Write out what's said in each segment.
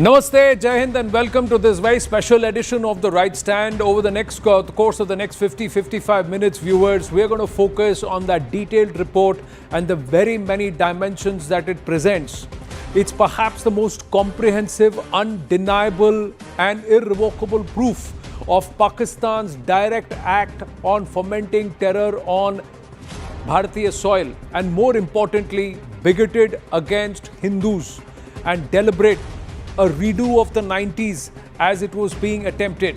Namaste, Jai Hind, and welcome to this very special edition of The Right Stand. Over the course of the next 50-55 minutes, viewers, we are going to focus on that detailed report and the very many dimensions that it presents. It's perhaps the most comprehensive, undeniable and irrevocable proof of Pakistan's direct act on fomenting terror on Bharatiya soil and, more importantly, bigoted against Hindus and deliberate a redo of the 90s as it was being attempted.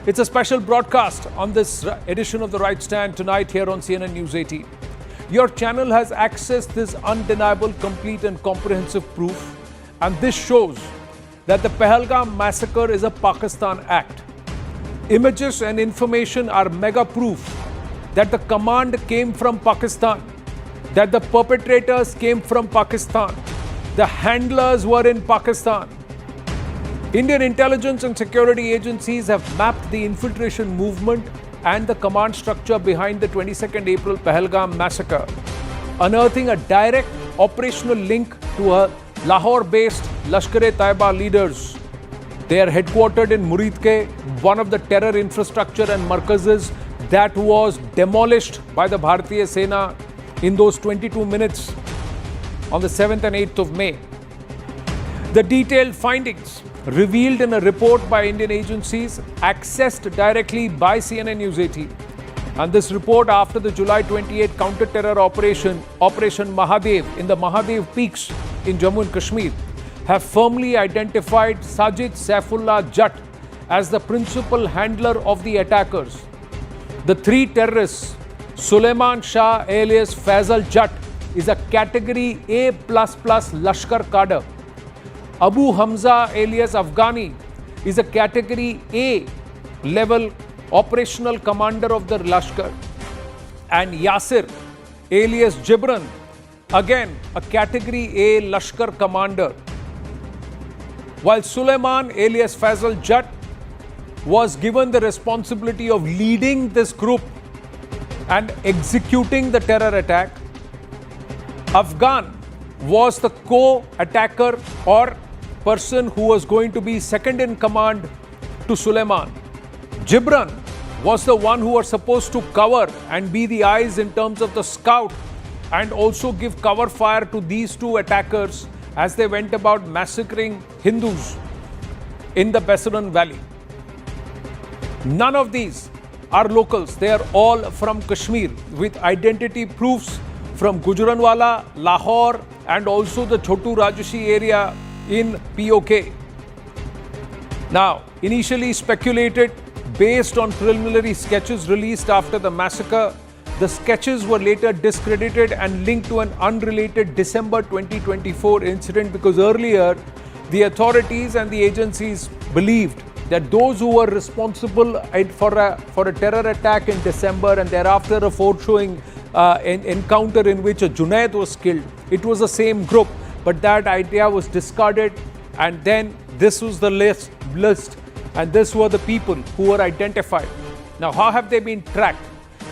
It's a special broadcast on this edition of The Right Stand tonight here on CNN News 18. Your channel has accessed this undeniable, complete and comprehensive proof, and this shows that the Pahalgam massacre is a Pakistan act. Images and information are mega proof that the command came from Pakistan, that the perpetrators came from Pakistan, the handlers were in Pakistan. Indian intelligence and security agencies have mapped the infiltration movement and the command structure behind the 22nd April Pahalgam massacre, unearthing a direct operational link to a Lahore-based Lashkar-e-Taiba leaders. They are headquartered in Muridke, one of the terror infrastructure and markazes that was demolished by the Bharatiya Sena in those 22 minutes on the 7th and 8th of May. The detailed findings revealed in a report by Indian agencies accessed directly by CNN News 18. And this report after the July 28 counter-terror Operation Mahadev in the Mahadev peaks in Jammu and Kashmir have firmly identified Sajid Saifullah Jatt as the principal handler of the attackers. The three terrorists, Suleiman Shah alias Faisal Jatt, is a category A++ Lashkar cadre. Abu Hamza alias Afghani is a category A level operational commander of the Lashkar. And Yasir alias Gibran, again a category A Lashkar commander. While Suleiman alias Faisal Jatt was given the responsibility of leading this group and executing the terror attack, Afghan was the co-attacker or person who was going to be second in command to Suleiman. Gibran was the one who was supposed to cover and be the eyes in terms of the scout and also give cover fire to these two attackers as they went about massacring Hindus in the Bessaran Valley. None of these are locals. They are all from Kashmir with identity proofs from Gujranwala, Lahore and also the Chotu Rajashi area in POK. Now, initially speculated based on preliminary sketches released after the massacre, the sketches were later discredited and linked to an unrelated December 2024 incident because earlier the authorities and the agencies believed that those who were responsible for a terror attack in December and thereafter a foreshowing encounter in which a Junaid was killed, it was the same group, but that idea was discarded, and then this was the list and this were the people who were identified. Now, how have they been tracked?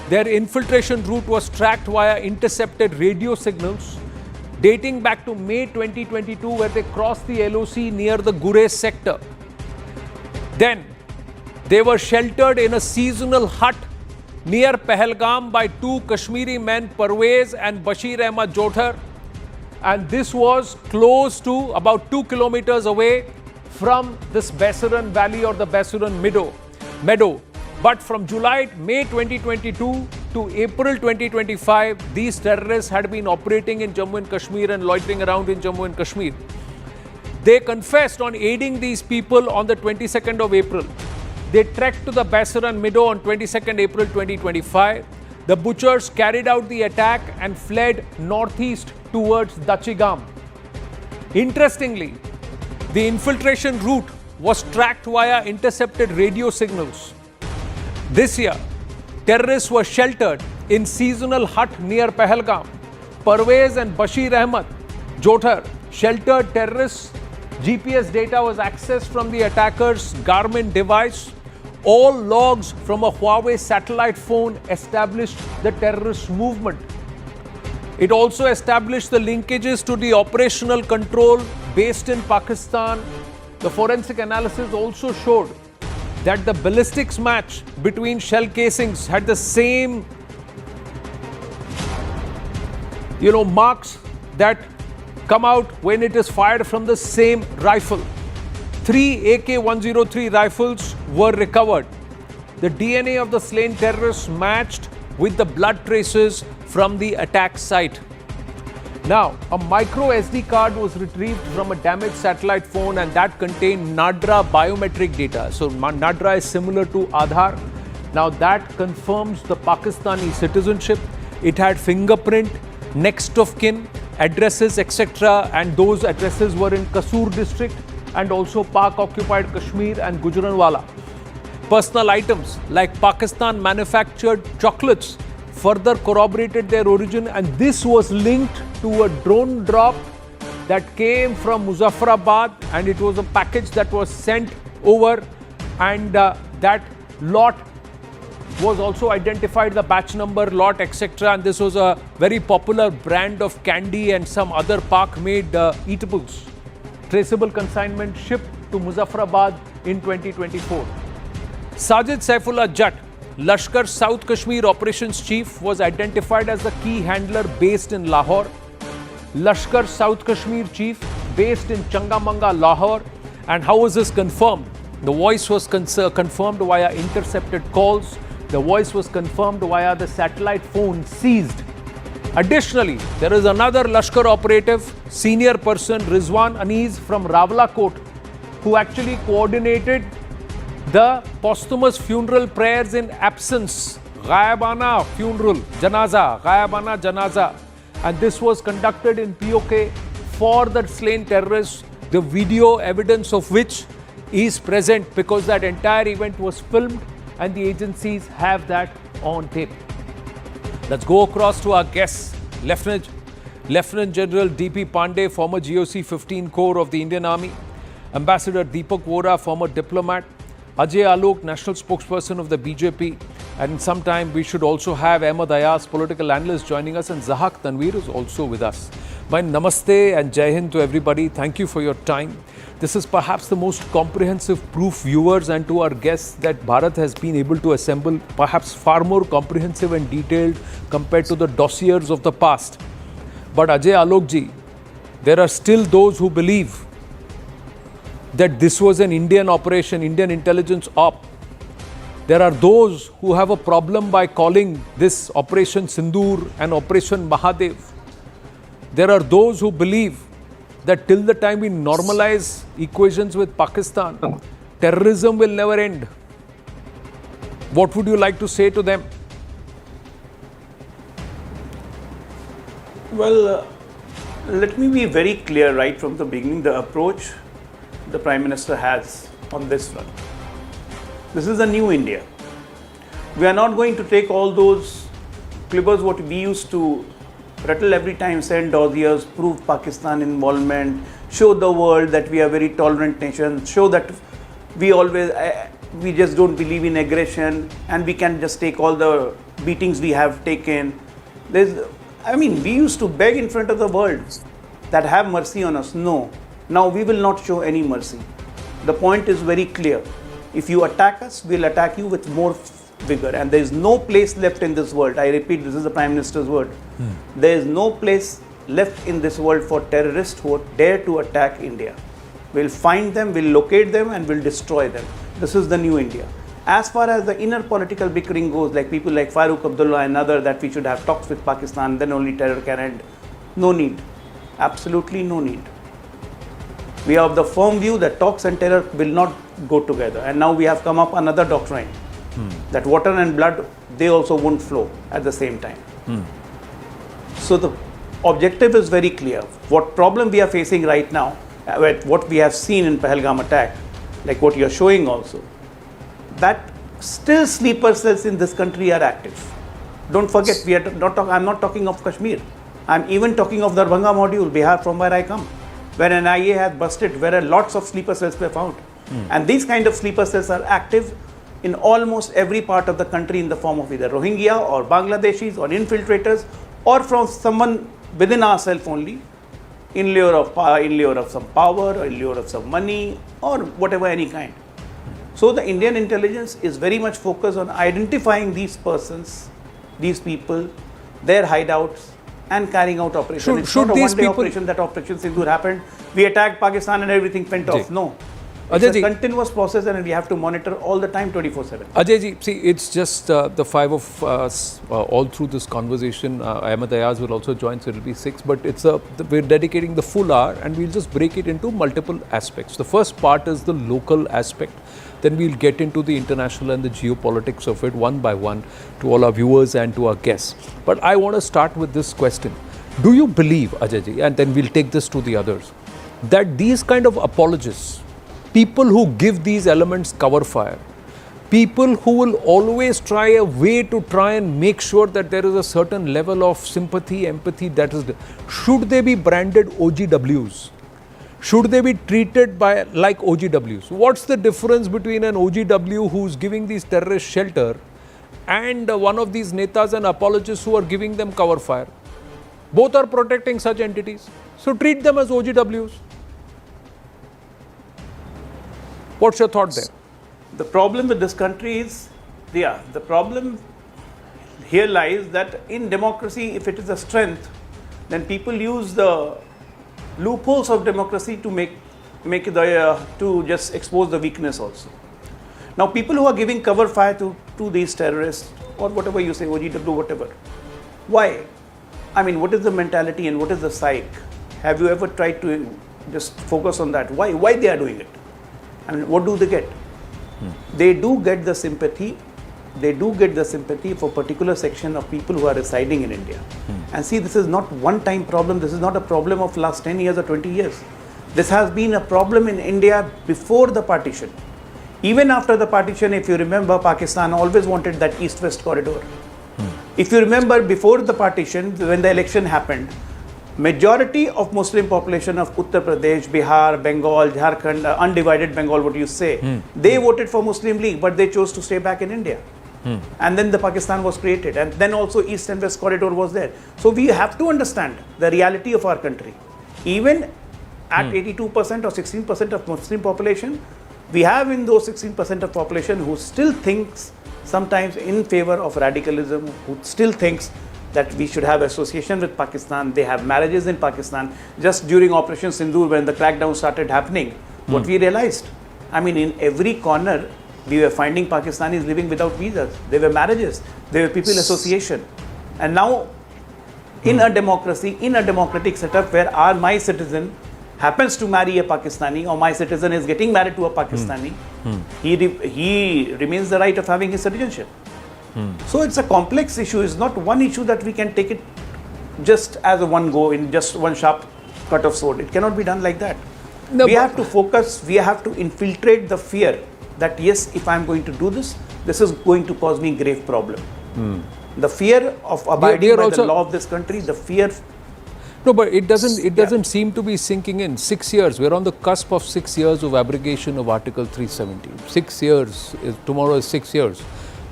Their infiltration route was tracked via intercepted radio signals dating back to May 2022 where they crossed the LOC near the Gurez sector. Then they were sheltered in a seasonal hut near Pahalgam by two Kashmiri men, Parvez and Bashir Ahmad Jothar, and this was close to about 2 kilometers away from this Bessaran Valley or the Bessaran Meadow. But from May 2022 to April 2025, these terrorists had been operating in Jammu and Kashmir and loitering around in Jammu and Kashmir. They confessed on aiding these people on the 22nd of April. They trekked to the Bessaran Meadow on 22nd April 2025. The butchers carried out the attack and fled northeast towards Dachigam. Interestingly, the infiltration route was tracked via intercepted radio signals. This year, terrorists were sheltered in seasonal hut near Pahalgam. Parvez and Bashir Ahmad Jothar sheltered terrorists. GPS data was accessed from the attackers' Garmin device. All logs from a Huawei satellite phone established the terrorist movement. It also established the linkages to the operational control based in Pakistan. The forensic analysis also showed that the ballistics match between shell casings had the same, marks that come out when it is fired from the same rifle. 3 AK-103 rifles were recovered. The DNA of the slain terrorists matched with the blood traces from the attack site. Now, a micro SD card was retrieved from a damaged satellite phone, and that contained NADRA biometric data. So NADRA is similar to Aadhaar. Now that confirms the Pakistani citizenship. It had fingerprint, next of kin, addresses, etc. And those addresses were in Kasur district and also Pak-occupied Kashmir and Gujranwala. Personal items like Pakistan manufactured chocolates further corroborated their origin, and this was linked to a drone drop that came from Muzaffarabad, and it was a package that was sent over, and that lot was also identified, the batch number, lot, etc. And this was a very popular brand of candy and some other Pak-made eatables. Traceable consignment shipped to Muzaffarabad in 2024. Sajid Saifullah Jatt, Lashkar South Kashmir Operations Chief, was identified as the key handler based in Lahore. Lashkar South Kashmir Chief based in Changamanga, Lahore. And how was this confirmed? The voice was confirmed via intercepted calls. The voice was confirmed via the satellite phone seized. Additionally, there is another Lashkar operative, senior person Rizwan Anees from Rawalakot, who actually coordinated the posthumous funeral prayers in absence, Ghayabana funeral, Ghayabana Janaza. And this was conducted in POK for the slain terrorists, the video evidence of which is present because that entire event was filmed and the agencies have that on tape. Let's go across to our guests. Lieutenant General D.P. Pandey, former GOC 15 Corps of the Indian Army. Ambassador Deepak Vora, former diplomat. Ajay Alok, national spokesperson of the BJP. And sometime we should also have Ahmed Ayaz, political analyst, joining us. And Zahak Tanveer is also with us. My namaste and Jai Hind to everybody. Thank you for your time. This is perhaps the most comprehensive proof, viewers and to our guests, that Bharat has been able to assemble perhaps far more comprehensive and detailed compared to the dossiers of the past. But Ajay Alok ji, there are still those who believe that this was an Indian operation, Indian intelligence op. There are those who have a problem by calling this Operation Sindoor and Operation Mahadev. There are those who believe that till the time we normalize equations with Pakistan, terrorism will never end. What would you like to say to them? Well, let me be very clear right from the beginning, the approach the Prime Minister has on this front. This is a new India. We are not going to take all those clippers what we used to rattle every time, send dossiers, prove Pakistan involvement, show the world that we are a very tolerant nation, show that we just don't believe in aggression and we can just take all the beatings we have taken. We used to beg in front of the world that have mercy on us. No, now we will not show any mercy. The point is very clear. If you attack us, we'll attack you with more vigor, and there is no place left in this world. I repeat, this is the Prime Minister's word. There is no place left in this world for terrorists who dare to attack India. We'll find them, we'll locate them, and we'll destroy them. This is the new India. As far as the inner political bickering goes, like people like Farooq Abdullah and others, that we should have talks with Pakistan, then only terror can end. No need. Absolutely no need. We are of the firm view that talks and terror will not go together. And now we have come up another doctrine, that water and blood, they also won't flow at the same time. So the objective is very clear. What problem we are facing right now, what we have seen in Pahalgam attack, like what you are showing also, that still sleeper cells in this country are active. Don't forget, I'm not talking of Kashmir. I'm even talking of Darbhanga module, Bihar, from where I come, where an IA has busted, where lots of sleeper cells were found. And these kind of sleeper cells are active in almost every part of the country in the form of either Rohingya or Bangladeshis or infiltrators, or from someone within ourselves only, in lure of power, in lure of some power, or in lure of some money, or whatever, any kind. So the Indian intelligence is very much focused on identifying these persons, these people, their hideouts, and carrying out operations. It's not a one-day operation. That Operation Sindoor happened. We attacked Pakistan and everything went off. No. It's a continuous process and we have to monitor all the time, 24/7. Ajay ji, see, it's just the five of us all through this conversation. Ahmed Ayaz will also join, so it will be 6. But we're dedicating the full hour and we'll just break it into multiple aspects. The first part is the local aspect. Then we'll get into the international and the geopolitics of it one by one to all our viewers and to our guests. But I want to start with this question. Do you believe, Ajay ji, and then we'll take this to the others, that these kind of apologists, people who give these elements cover fire, people who will always try a way to try and make sure that there is a certain level of sympathy, empathy, that is, should they be branded OGWs? Should they be treated like OGWs? What's the difference between an OGW who's giving these terrorists shelter and one of these netas and apologists who are giving them cover fire? Both are protecting such entities. So treat them as OGWs. What's your thought there? The problem with this country is, the problem here lies that in democracy, if it is a strength, then people use the loopholes of democracy to to just expose the weakness also. Now, people who are giving cover fire to these terrorists or whatever you say, OGW, whatever, why? I mean, what is the mentality and what is the psyche? Have you ever tried to just focus on that? Why they are doing it? I mean, what do they get? They do get the sympathy. They do get the sympathy for particular section of people who are residing in India. And see, this is not one-time problem. This is not a problem of last 10 years or 20 years. This has been a problem in India before the partition. Even after the partition, if you remember, Pakistan always wanted that east-west corridor. If you remember, before the partition, when the election happened, majority of Muslim population of Uttar Pradesh, Bihar, Bengal, Jharkhand, undivided Bengal, what you say, they voted for Muslim League, but they chose to stay back in India. And then the Pakistan was created, and then also East and West corridor was there. So we have to understand the reality of our country. Even at 82% or 16% of Muslim population, we have in those 16% of population who still thinks sometimes in favor of radicalism, who still thinks that we should have association with Pakistan. They have marriages in Pakistan. Just during Operation Sindoor, when the crackdown started happening, what we realized, I mean, in every corner, we were finding Pakistanis living without visas. There were marriages. There were people association. And now, in a democracy, in a democratic setup where my citizen happens to marry a Pakistani, or my citizen is getting married to a Pakistani, he remains the right of having his citizenship. So it's a complex issue. It's not one issue that we can take it just as a one go, in just one sharp cut of sword. It cannot be done like that. No, we have to focus, we have to infiltrate the fear that yes, if I'm going to do this, this is going to cause me grave problem. The fear of abiding by the law of this country, the fear. No, but it doesn't seem to be sinking in. 6 years, we're on the cusp of 6 years of abrogation of Article 370. 6 years, tomorrow is 6 years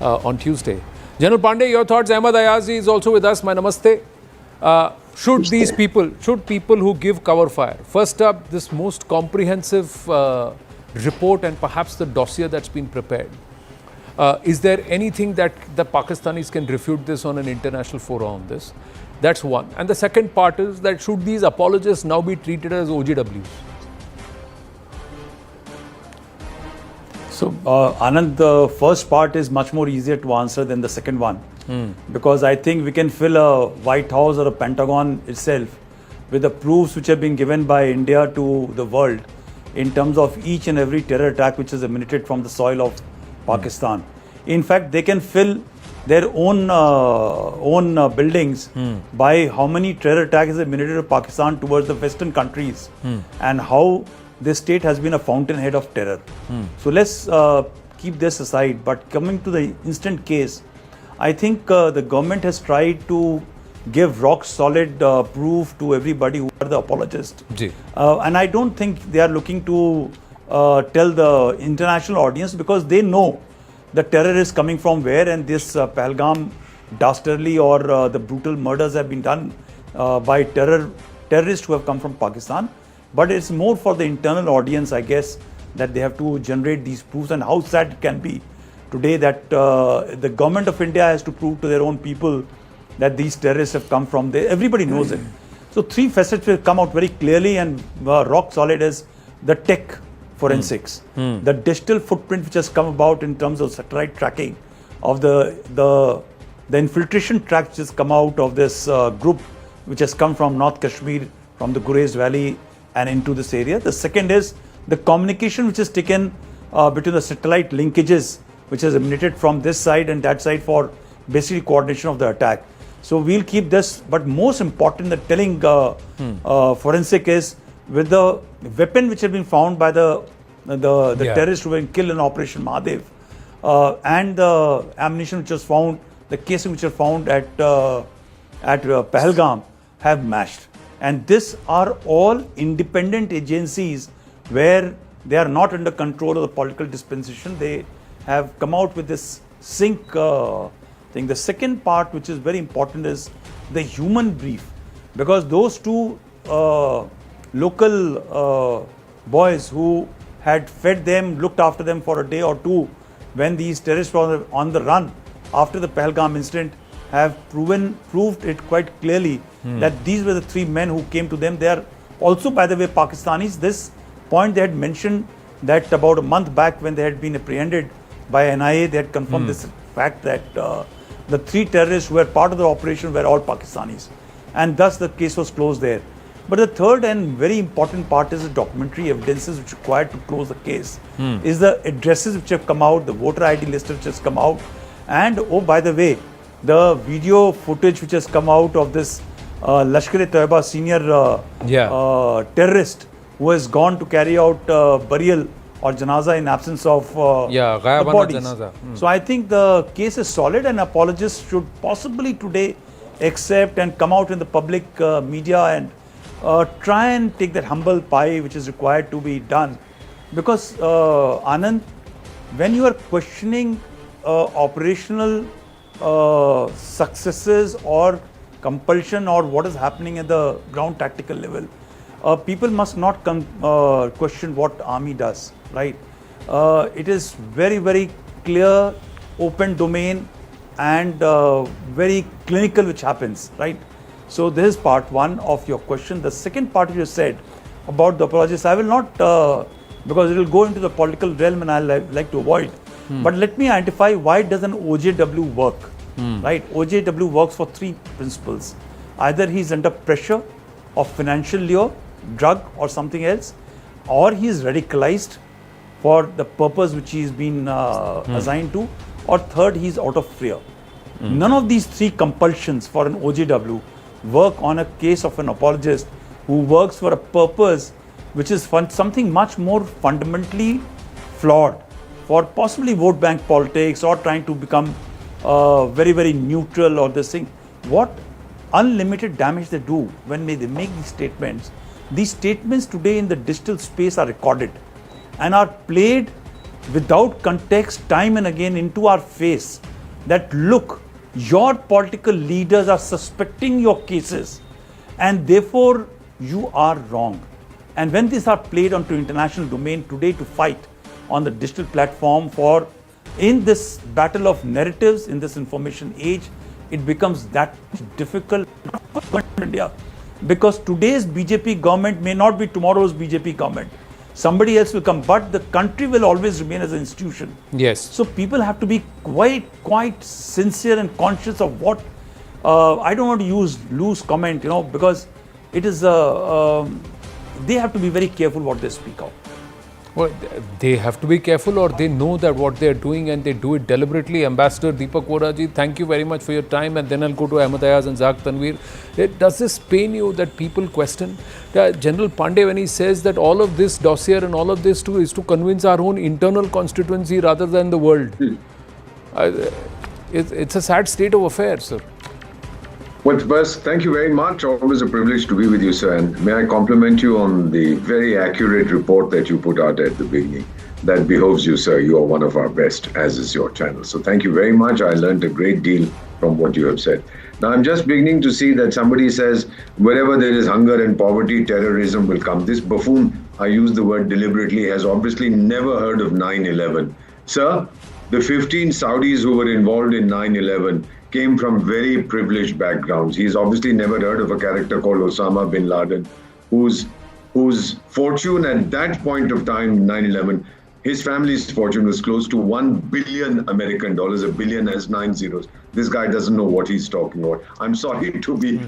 on Tuesday. General Pandey, your thoughts? Ahmed Ayazi is also with us. My namaste. Should people who give cover fire, first up, this most comprehensive report and perhaps the dossier that's been prepared, is there anything that the Pakistanis can refute this on an international forum on this? That's one. And the second part is that should these apologists now be treated as OGWs? So, Anand, the first part is much more easier to answer than the second one. Because I think we can fill a White House or a Pentagon itself with the proofs which have been given by India to the world in terms of each and every terror attack which is emanated from the soil of Pakistan. In fact, they can fill their own buildings by how many terror attacks is emanated of Pakistan towards the Western countries and how this state has been a fountainhead of terror. So let's keep this aside. But coming to the instant case, I think the government has tried to give rock solid proof to everybody who are the apologists. And I don't think they are looking to tell the international audience, because they know the terror is coming from where, and this Pahalgam dastardly or the brutal murders have been done by terrorists who have come from Pakistan. But it's more for the internal audience, I guess, that they have to generate these proofs, and how sad it can be today that the government of India has to prove to their own people that these terrorists have come from there. Everybody knows it. So three facets will come out very clearly, and rock solid is the tech forensics, the digital footprint which has come about in terms of satellite tracking of the infiltration track which has come out of this group which has come from North Kashmir, from the Gurez Valley and into this area. The second is the communication which is taken between the satellite linkages which has emanated from this side and that side for basically coordination of the attack. So we'll keep this, but most important, the telling forensic is with the weapon which had been found by the terrorists who were killed in Operation Mahadev, and the ammunition which was found, the casing which was found at Pahalgam have matched. And these are all independent agencies where they are not under control of the political dispensation. They have come out with this sync thing. The second part, which is very important, is the human brief, because those two local boys who had fed them, looked after them for a day or two when these terrorists were on the run after the Pahalgam incident, have proved it quite clearly that these were the three men who came to them. They are also, by the way, Pakistanis. This point they had mentioned that about a month back when they had been apprehended by NIA, they had confirmed this fact that the three terrorists who were part of the operation were all Pakistanis, and thus the case was closed there. But the third and very important part is the documentary evidences which are required to close the case. Is the addresses which have come out, the voter ID list which has come out, and oh, by the way, the video footage which has come out of this Lashkar-e-Toiba senior terrorist who has gone to carry out burial or janaza in absence of the bodies. So I think the case is solid, and apologists should possibly today accept and come out in the public media and try and take that humble pie which is required to be done. Because Anand, when you are questioning operational successes or compulsion or what is happening at the ground tactical level, people must not question what army does, right? It is very, very clear, open domain and very clinical which happens, right? So this is part one of your question. The second part you said about the apologists, I will not, because it will go into the political realm and I like to avoid. But let me identify why does an OJW work, right? OJW works for three principles. Either he's under pressure of financial lure, drug or something else, or he is radicalized for the purpose which he's been assigned to, or third, he's out of fear. None of these three compulsions for an OJW work on a case of an apologist who works for a purpose which is something much more fundamentally flawed, for possibly vote bank politics or trying to become very, very neutral or this thing. What unlimited damage they do when they make these statements. These statements today in the digital space are recorded and are played without context time and again into our face, that look, your political leaders are suspecting your cases and therefore you are wrong. And when these are played onto international domain today to fight on the digital platform for in this battle of narratives in this information age, it becomes that difficult for India, because today's BJP government may not be tomorrow's BJP government. Somebody else will come, but the country will always remain as an institution. Yes. So people have to be quite sincere and conscious of what, I don't want to use loose comment, because it is, they have to be very careful what they speak out. Well, they have to be careful, or they know that what they are doing and they do it deliberately. Ambassador Deepak Vohra, thank you very much for your time, and then I'll go to Ahmed Ayaz and Zaq Tanveer. Does this pain you that people question? General Pandey, when he says that all of this dossier and all of this too is to convince our own internal constituency rather than the world. It's a sad state of affairs, sir. Well, first, thank you very much. Always a privilege to be with you, sir. And may I compliment you on the very accurate report that you put out at the beginning. That behoves you, sir. You are one of our best, as is your channel. So thank you very much. I learned a great deal from what you have said. Now, I'm just beginning to see that somebody says, wherever there is hunger and poverty, terrorism will come. This buffoon, I use the word deliberately, has obviously never heard of 9/11. Sir, the 15 Saudis who were involved in 9/11 came from very privileged backgrounds. He's obviously never heard of a character called Osama bin Laden, whose fortune at that point of time, 9/11, his family's fortune was close to $1 billion American dollars. A billion has 9 zeros. This guy doesn't know what he's talking about. I'm sorry to be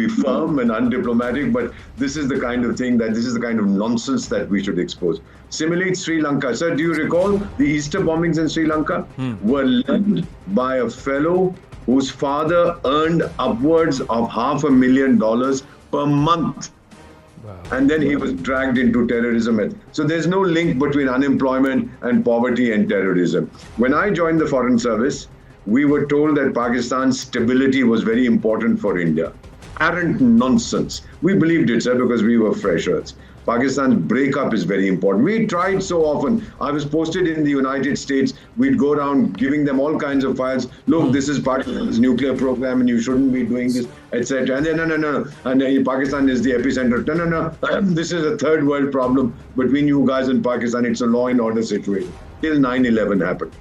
firm and undiplomatic, but this is the kind of thing this is the kind of nonsense that we should expose. Similarly, Sri Lanka. Sir, do you recall the Easter bombings in Sri Lanka were led by a fellow whose father earned upwards of $500,000 per month? And then he was dragged into terrorism. So there's no link between unemployment and poverty and terrorism. When I joined the Foreign Service, we were told that Pakistan's stability was very important for India. Arrant nonsense. We believed it, sir, because we were freshers. Pakistan's breakup is very important. We tried so often. I was posted in the United States. We'd go around giving them all kinds of files. Look, this is Pakistan's nuclear program and you shouldn't be doing this, etc. And then, no. And Pakistan is the epicenter. No. This is a third world problem between you guys and Pakistan. It's a law and order situation. Till 9/11 happened.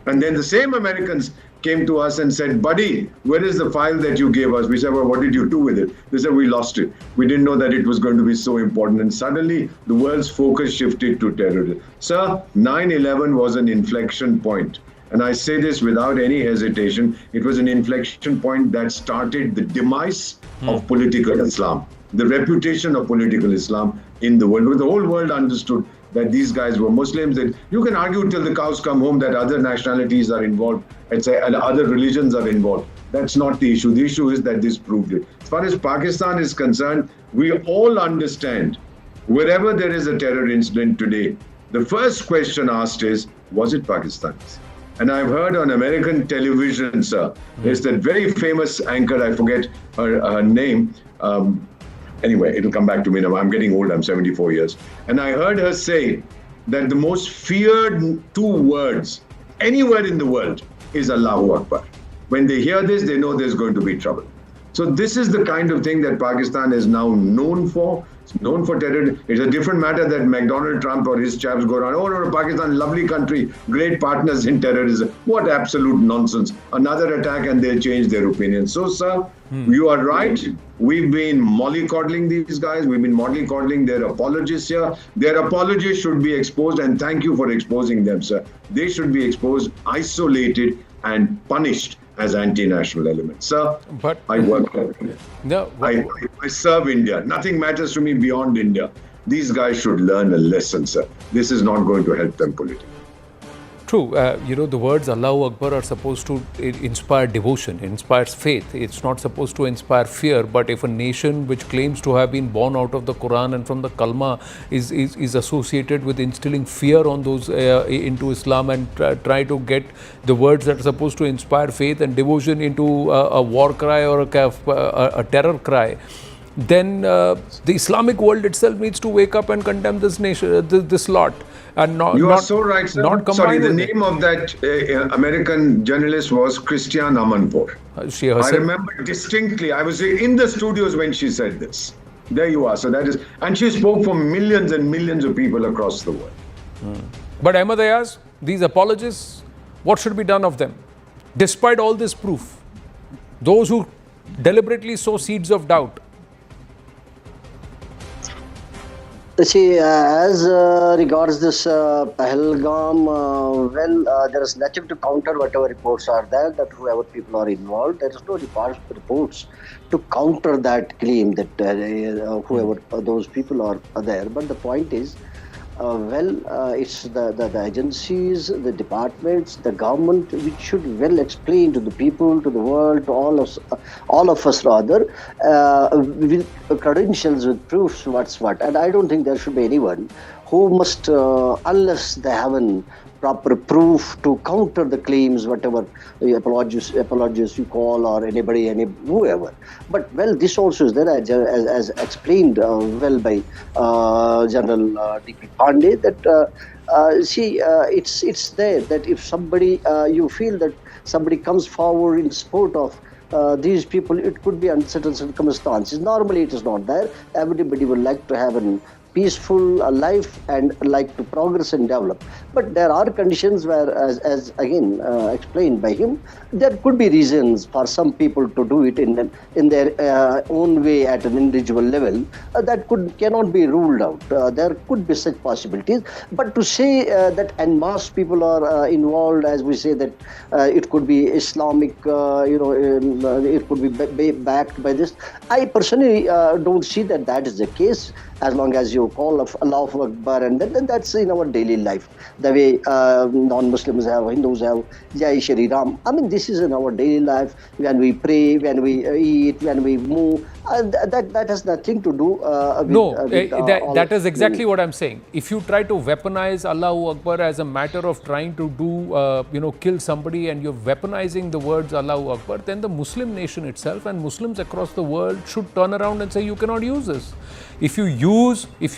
And then the same Americans came to us and said, buddy, where is the file that you gave us? We said, well, what did you do with it? They said, we lost it. We didn't know that it was going to be so important. And suddenly the world's focus shifted to terrorism. Sir, 9/11 was an inflection point. And I say this without any hesitation. It was an inflection point that started the demise of political Islam, the reputation of political Islam in the world. Because the whole world understood that these guys were Muslims. That you can argue till the cows come home that other nationalities are involved, and other religions are involved. That's not the issue. The issue is that this proved it. As far as Pakistan is concerned, we all understand wherever there is a terror incident today, the first question asked is, was it Pakistanis? And I've heard on American television, sir, there's that very famous anchor, I forget her name. Anyway, it'll come back to me now. I'm getting old, I'm 74 years. And I heard her say that the most feared 2 words anywhere in the world is Allahu Akbar. When they hear this, they know there's going to be trouble. So this is the kind of thing that Pakistan is now known for. It's known for terror. It's a different matter that McDonald Trump or his chaps go around, oh no, Pakistan, lovely country, great partners in terrorism. What absolute nonsense. Another attack and they'll change their opinion. So, sir, you are right. We've been mollycoddling these guys. We've been mollycoddling their apologists here. Their apologists should be exposed, and thank you for exposing them, sir. They should be exposed, isolated, and punished as anti-national elements. Sir, but I work for India. No, I serve India. Nothing matters to me beyond India. These guys should learn a lesson, sir. This is not going to help them politically. True. The words Allahu Akbar are supposed to inspire devotion, inspires faith. It's not supposed to inspire fear. But if a nation which claims to have been born out of the Quran and from the Kalma is associated with instilling fear on those into Islam and try to get the words that are supposed to inspire faith and devotion into a war cry or a terror cry, then the Islamic world itself needs to wake up and condemn this nation, this lot. And you are so right, sir. Sorry, the name of that American journalist was Christiane Amanpour. I remember distinctly. I was in the studios when she said this. There you are. So that is, and she spoke for millions and millions of people across the world. But Ahmed Ayaz, these apologists, what should be done of them? Despite all this proof, those who deliberately sow seeds of doubt. See, as regards this Pahalgam, there is nothing to counter whatever reports are there, that whoever people are involved, there is no reports to counter that claim that whoever those people are there. But the point is, it's the agencies, the departments, the government, which should well explain to the people, to the world, to all of us rather, with credentials, with proofs, what's what. And I don't think there should be anyone who must, unless they have an proper proof to counter the claims, whatever apologists you call, or whoever. But this also is there, as explained well by General D.P. Pandey, that it's there that if somebody you feel that somebody comes forward in support of these people, it could be under certain circumstances. Normally, it is not there. Everybody would like to have a peaceful life and like to progress and develop. But there are conditions where, as again explained by him, there could be reasons for some people to do it in their own way at an individual level. That cannot be ruled out. There could be such possibilities. But to say that en masse people are involved, as we say that it could be Islamic, it could be backed by this. I personally don't see that is the case. As long as you call of Allahu Akbar, and then that's in our daily life. The way non-Muslims have, Hindus have, Jai Shri Ram. I mean, this is in our daily life. When we pray, when we eat, when we move, that has nothing to do with that is exactly what I'm saying. If you try to weaponize Allahu Akbar as a matter of trying to do, kill somebody, and you're weaponizing the words Allahu Akbar, then the Muslim nation itself and Muslims across the world should turn around and say you cannot use this. If you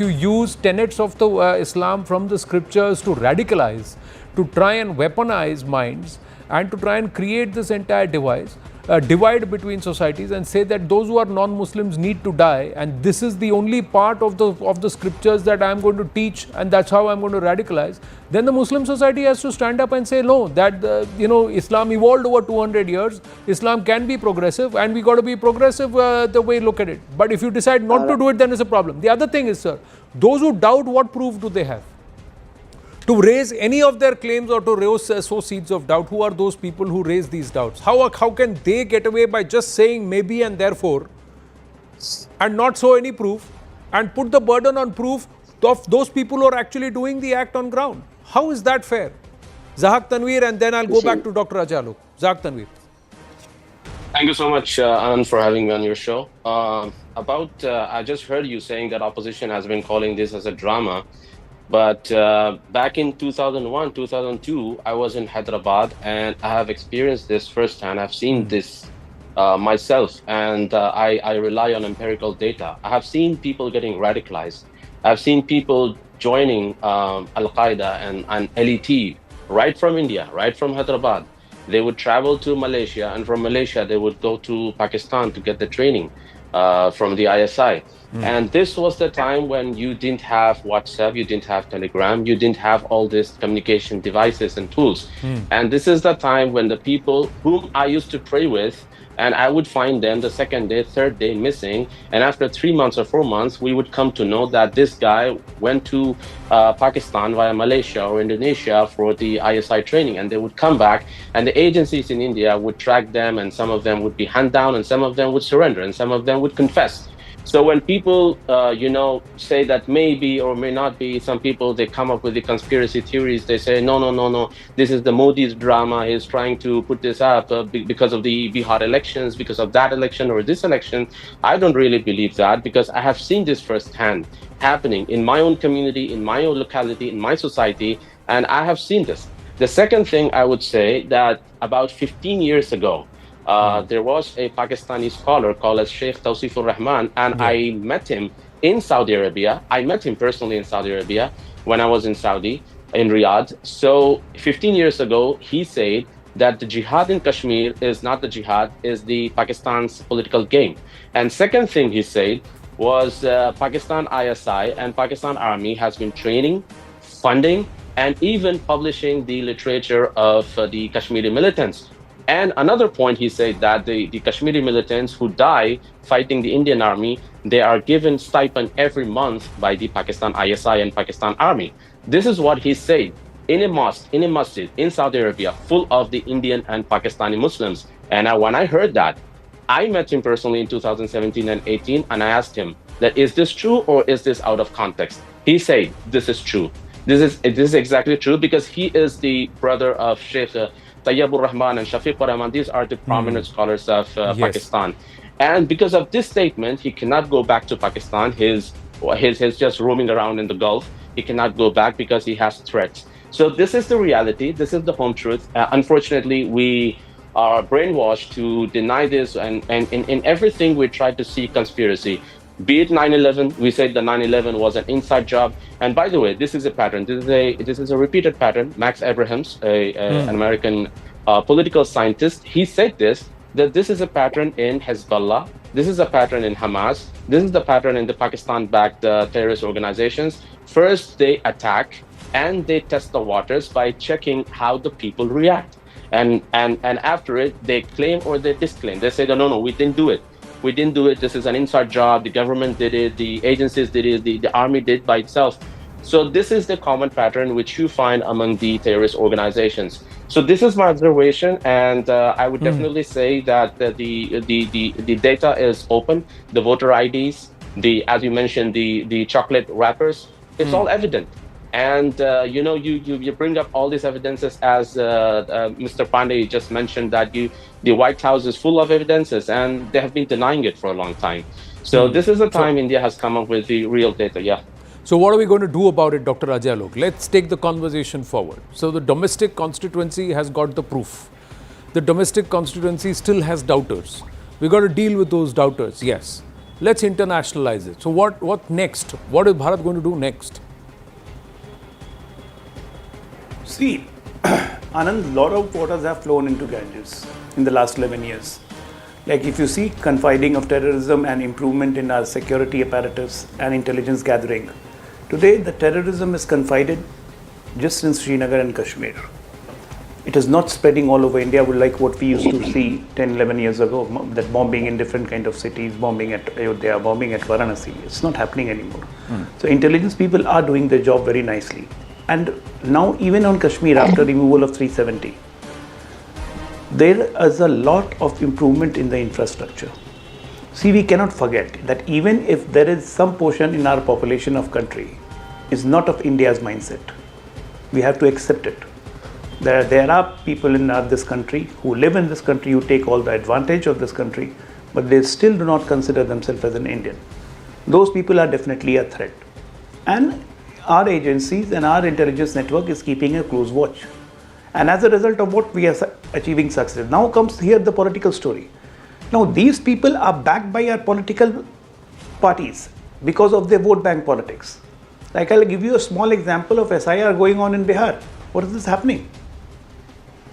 use tenets of the Islam from the scriptures to radicalize, to try and weaponize minds, and to try and create this entire divide between societies, and say that those who are non-Muslims need to die, and this is the only part of the scriptures that I am going to teach, and that's how I'm going to radicalize, then the Muslim society has to stand up and say no, that Islam evolved over 200 years, Islam can be progressive, and we got to be progressive the way you look at it. But if you decide not to do it, then it's a problem. The other thing is, sir, those who doubt, what proof do they have to raise any of their claims or to sow seeds of doubt? Who are those people who raise these doubts? How can they get away by just saying maybe and therefore and not show any proof and put the burden on proof of those people who are actually doing the act on ground? How is that fair? Zahak Tanveer, and then I'll go back to Dr. Ajaluk. Zahak Tanveer. Thank you so much, Anand, for having me on your show. I just heard you saying that opposition has been calling this as a drama. But back in 2001, 2002, I was in Hyderabad, and I have experienced this firsthand. I've seen this myself, and I rely on empirical data. I have seen people getting radicalized. I've seen people joining Al-Qaeda and LET right from India, right from Hyderabad. They would travel to Malaysia, and from Malaysia, they would go to Pakistan to get the training from the ISI. And this was the time when you didn't have WhatsApp, you didn't have Telegram, you didn't have all these communication devices and tools. And this is the time when the people whom I used to pray with, and I would find them the second day, third day missing. And after 3 months or 4 months, we would come to know that this guy went to Pakistan via Malaysia or Indonesia for the ISI training. And they would come back, and the agencies in India would track them, and some of them would be hand down, and some of them would surrender, and some of them would confess. So when people, say that maybe or may not be, some people, they come up with the conspiracy theories. They say, no, this is the Modi's drama. He's trying to put this up because of the Bihar elections, because of that election or this election. I don't really believe that, because I have seen this firsthand happening in my own community, in my own locality, in my society, and I have seen this. The second thing I would say that about 15 years ago, there was a Pakistani scholar called as Sheikh Tawsifur Rahman, and I met him in Saudi Arabia. I met him personally in Saudi Arabia when I was in Saudi, in Riyadh. So 15 years ago, he said that the jihad in Kashmir is not the jihad, is the Pakistan's political game. And second thing he said was Pakistan ISI and Pakistan Army has been training, funding, and even publishing the literature of the Kashmiri militants. And another point, he said that the Kashmiri militants who die fighting the Indian army, they are given stipend every month by the Pakistan ISI and Pakistan Army. This is what he said in a mosque, in a masjid in Saudi Arabia, full of the Indian and Pakistani Muslims. And when I heard that, I met him personally in 2017 and 18, and I asked him that, is this true or is this out of context? He said, this is true. This is exactly true, because he is the brother of Sheikh Tayyibur Rahman and Shafiqur Rahman. These are the prominent scholars of Pakistan. And because of this statement, he cannot go back to Pakistan. He's just roaming around in the Gulf. He cannot go back because he has threats. So this is the reality. This is the home truth. Unfortunately, we are brainwashed to deny this, and in everything we try to see conspiracy. Be it 9/11, we said the 9/11 was an inside job. And by the way, this is a pattern. This is a repeated pattern. Max Abrahams, an American political scientist. He said that this is a pattern in Hezbollah, this is a pattern in Hamas, this is the pattern in the Pakistan-backed terrorist organizations. First, they attack and they test the waters by checking how the people react. And after it, they claim or they disclaim. They say, no, we didn't do it. We didn't do it. This is an inside job. The government did it. The agencies did it. The army did it by itself. So this is the common pattern which you find among the terrorist organizations. So this is my observation, and I would definitely say that the data is open. The voter IDs, as you mentioned, the chocolate wrappers, it's all evident. And you bring up all these evidences, as Mr. Pandey just mentioned, that the White House is full of evidences, and they have been denying it for a long time. So this is the time India has come up with the real data. Yeah. So what are we going to do about it, Dr. Ajay Alok? Let's take the conversation forward. So the domestic constituency has got the proof. The domestic constituency still has doubters. We've got to deal with those doubters, yes. Let's internationalize it. So what next? What is Bharat going to do next? See, Anand, a lot of waters have flown into Ganges in the last 11 years. Like if you see confiding of terrorism and improvement in our security apparatus and intelligence gathering, today the terrorism is confided just in Srinagar and Kashmir. It is not spreading all over India like what we used to see 10, 11 years ago, that bombing in different kind of cities, bombing at Ayodhya, bombing at Varanasi. It's not happening anymore. So intelligence people are doing their job very nicely. And now even on Kashmir, after removal of 370, there is a lot of improvement in the infrastructure. See, we cannot forget that even if there is some portion in our population of country is not of India's mindset, we have to accept it. There are people in this country who live in this country who take all the advantage of this country, but they still do not consider themselves as an Indian. Those people are definitely a threat. And our agencies and our intelligence network is keeping a close watch. And as a result of what we are achieving success. Now comes here the political story. Now these people are backed by our political parties because of their vote bank politics. Like I'll give you a small example of SIR going on in Bihar. What is this happening?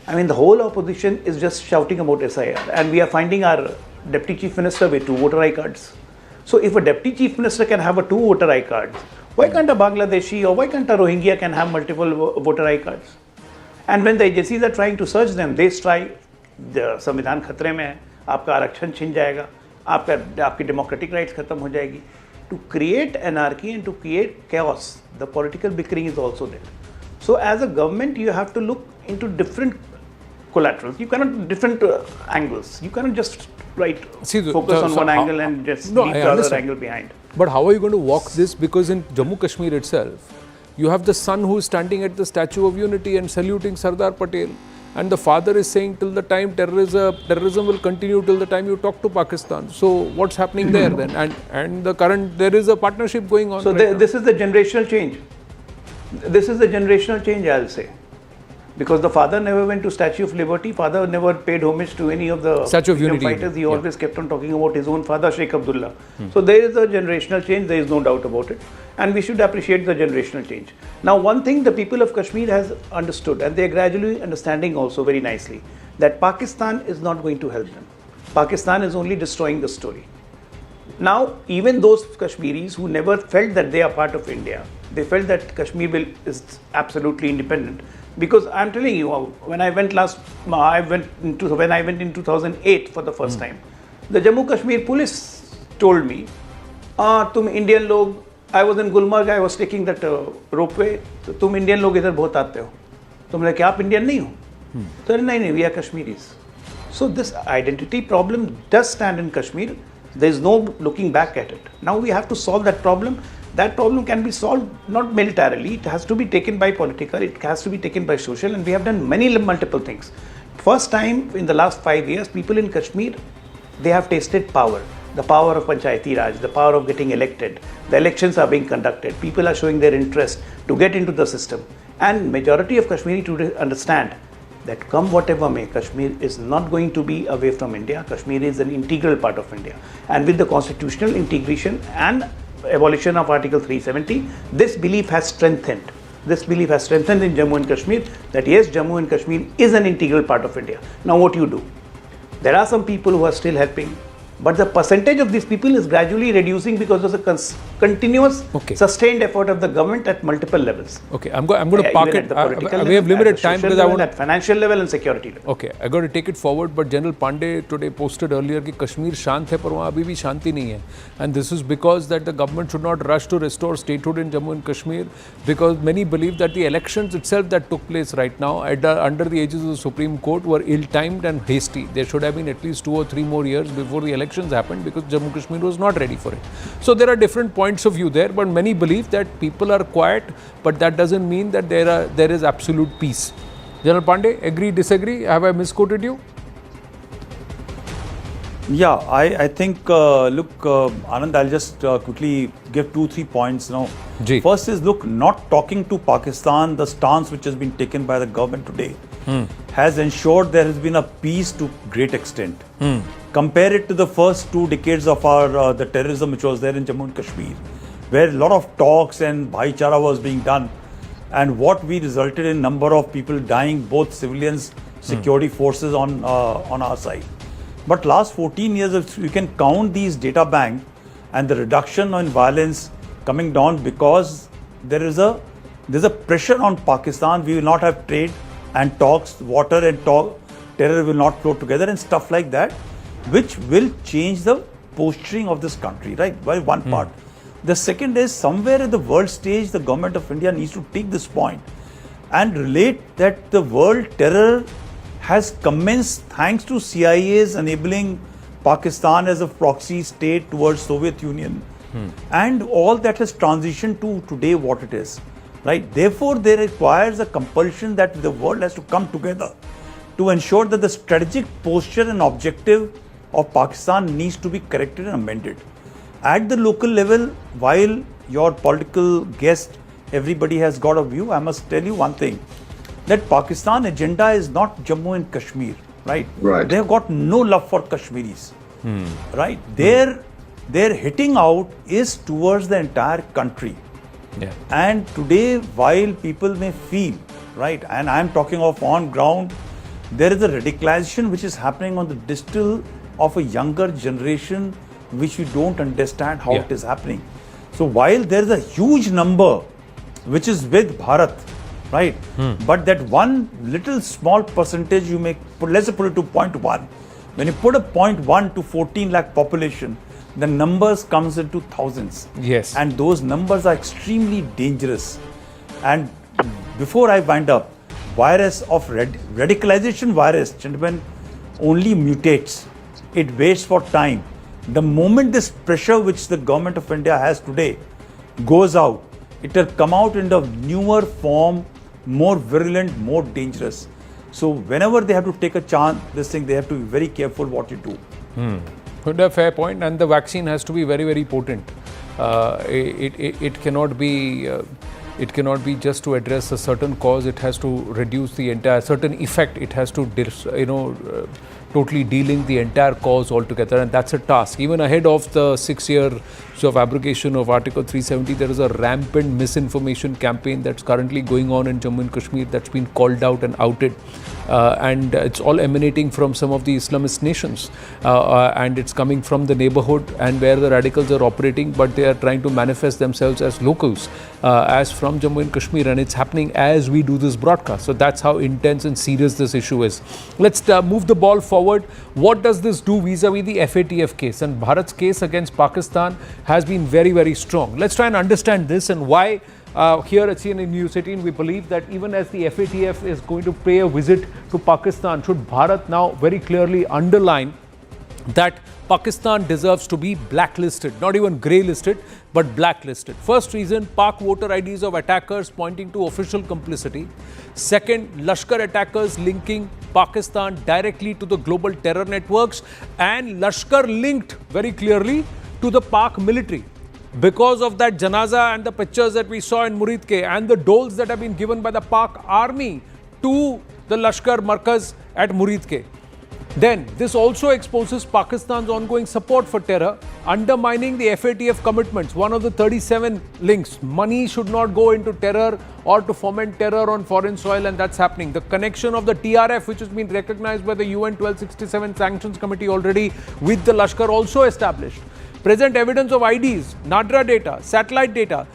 I mean, the whole opposition is just shouting about SIR, and we are finding our Deputy Chief Minister with 2 voter ID cards. So if a Deputy Chief Minister can have 2 voter ID cards, why can't a Bangladeshi or why can't a Rohingya can have multiple voter ID cards? And when the agencies are trying to search them, they try, the संविधान खतरे में है, आपका आरक्षण छिन जाएगा, आपकी democratic rights खत्म हो जाएगी. To create anarchy and to create chaos, the political bickering is also there. So as a government, you have to look into different collaterals. You cannot different angles. You cannot just focus on one angle and just leave the other angle behind. But how are you going to walk this? Because in Jammu Kashmir itself, you have the son who is standing at the Statue of Unity and saluting Sardar Patel, and the father is saying till the time terrorism will continue till the time you talk to Pakistan. So what's happening there then? And the current, there is a partnership going on. So this is the generational change. This is the generational change, I'll say. Because the father never went to Statue of Liberty, father never paid homage to any of the Statue of Unity fighters. He always kept on talking about his own father, Sheikh Abdullah. So there is a generational change, there is no doubt about it. And we should appreciate the generational change. Now one thing the people of Kashmir has understood, and they are gradually understanding also very nicely, that Pakistan is not going to help them. Pakistan is only destroying the story. Now even those Kashmiris who never felt that they are part of India, they felt that Kashmir is absolutely independent. Because I'm telling you, when I went in 2008 for the first time, the Jammu Kashmir police told me, "Tum Indian log." I was in Gulmarg, I was taking that ropeway. So, "Tum Indian log idhar bahut aate ho." तो मैंने कहा, "आप Indian नहीं हो?" तो नहीं, we are Kashmiris. So this identity problem does stand in Kashmir. There is no looking back at it. Now we have to solve that problem. That problem can be solved not militarily. It has to be taken by political. It has to be taken by social. And we have done multiple things. First time in the last 5 years, people in Kashmir, they have tasted power. The power of Panchayati Raj, the power of getting elected. The elections are being conducted. People are showing their interest to get into the system. And majority of Kashmiri today understand that come whatever may, Kashmir is not going to be away from India. Kashmir is an integral part of India. And with the constitutional integration and abolition of Article 370, this belief has strengthened. this belief has strengthened in Jammu and Kashmir that yes, Jammu and Kashmir is an integral part of India. Now what you do? There are some people who are still helping, but the percentage of these people is gradually reducing because of the continuous, sustained effort of the government at multiple levels. Okay, I'm going to park it. We have limited time because I want at financial level and security level. Okay, I got to take it forward. But General Pandey today posted earlier that Kashmir शांत है, पर वहाँ अभी भी शांति नहीं है. And this is because that the government should not rush to restore statehood in Jammu and Kashmir, because many believe that the elections itself that took place right now under the aegis of the Supreme Court were ill-timed and hasty. There should have been at least 2 or 3 more years before the elections happened, because Jammu and Kashmir was not ready for it. So there are different points of view there, but many believe that people are quiet, but that doesn't mean that there is absolute peace. General Pandey, agree, disagree? Have I misquoted you? Yeah, I think, look, Anand, I'll just quickly give 2-3 points now. First is, look, not talking to Pakistan, the stance which has been taken by the government today has ensured there has been a peace to great extent. Compare it to the first 2 decades of the terrorism which was there in Jammu and Kashmir, where a lot of talks and bhaichara was being done, and what we resulted in number of people dying, both civilians, security forces on our side. But last 14 years, if you can count these data bank and the reduction in violence coming down, because there's a pressure on Pakistan. We will not have trade and talks, water and terror will not flow together and stuff like that, which will change the posturing of this country, right? By one part. The second is, somewhere at the world stage, the government of India needs to take this point and relate that the world terror has commenced thanks to CIA's enabling Pakistan as a proxy state towards Soviet Union, and all that has transitioned to today what it is, right? Therefore, there requires a compulsion that the world has to come together to ensure that the strategic posture and objective of Pakistan needs to be corrected and amended. At the local level, while your political guest, everybody has got a view, I must tell you one thing, that Pakistan agenda is not Jammu and Kashmir, right? They have got no love for Kashmiris, right? Their hitting out is towards the entire country. And today, while people may feel, right, and I am talking of on ground, there is a radicalization which is happening on the digital of a younger generation, which we don't understand how it is happening. So while there is a huge number which is with Bharat, right, but that one little small percentage you make, let's put it to 0.1. When you put a 0.1 to 14 lakh population, the numbers comes into thousands. Yes. And those numbers are extremely dangerous. And before I wind up, virus of radicalization virus, gentlemen, only mutates. It waits for time. The moment this pressure which the government of India has today goes out, it will come out in a newer form, more virulent, more dangerous. So whenever they have to take a chance, this thing, they have to be very careful what you do. A fair point, and the vaccine has to be very, very potent. It cannot be. It cannot be just to address a certain cause. It has to reduce the entire certain effect. It has to, totally dealing the entire cause altogether, and that's a task. Even ahead of the 6 years of abrogation of Article 370, there is a rampant misinformation campaign that's currently going on in Jammu and Kashmir that's been called out and outed. And it's all emanating from some of the Islamist nations, and it's coming from the neighborhood and where the radicals are operating, but they are trying to manifest themselves as locals, as from Jammu and Kashmir, and it's happening as we do this broadcast. So that's how intense and serious this issue is. Let's move the ball forward. What does this do vis-a-vis the FATF case? And Bharat's case against Pakistan has been very, very strong. Let's try and understand this and why. Here at CNN News 18, we believe that even as the FATF is going to pay a visit to Pakistan, should Bharat now very clearly underline that Pakistan deserves to be blacklisted, not even grey listed, but blacklisted. First reason, Pak voter IDs of attackers pointing to official complicity. Second, Lashkar attackers linking Pakistan directly to the global terror networks, and Lashkar linked very clearly to the Pak military. Because of that janaza and the pictures that we saw in Muridke and the doles that have been given by the Pak army to the Lashkar Markaz at Muridke. Then this also exposes Pakistan's ongoing support for terror undermining the FATF commitments. One of the 37 links. Money should not go into terror or to foment terror on foreign soil, and that's happening. The connection of the TRF, which has been recognized by the UN 1267 Sanctions Committee already, with the Lashkar also established. Present evidence of IDs, Nadra data, satellite data,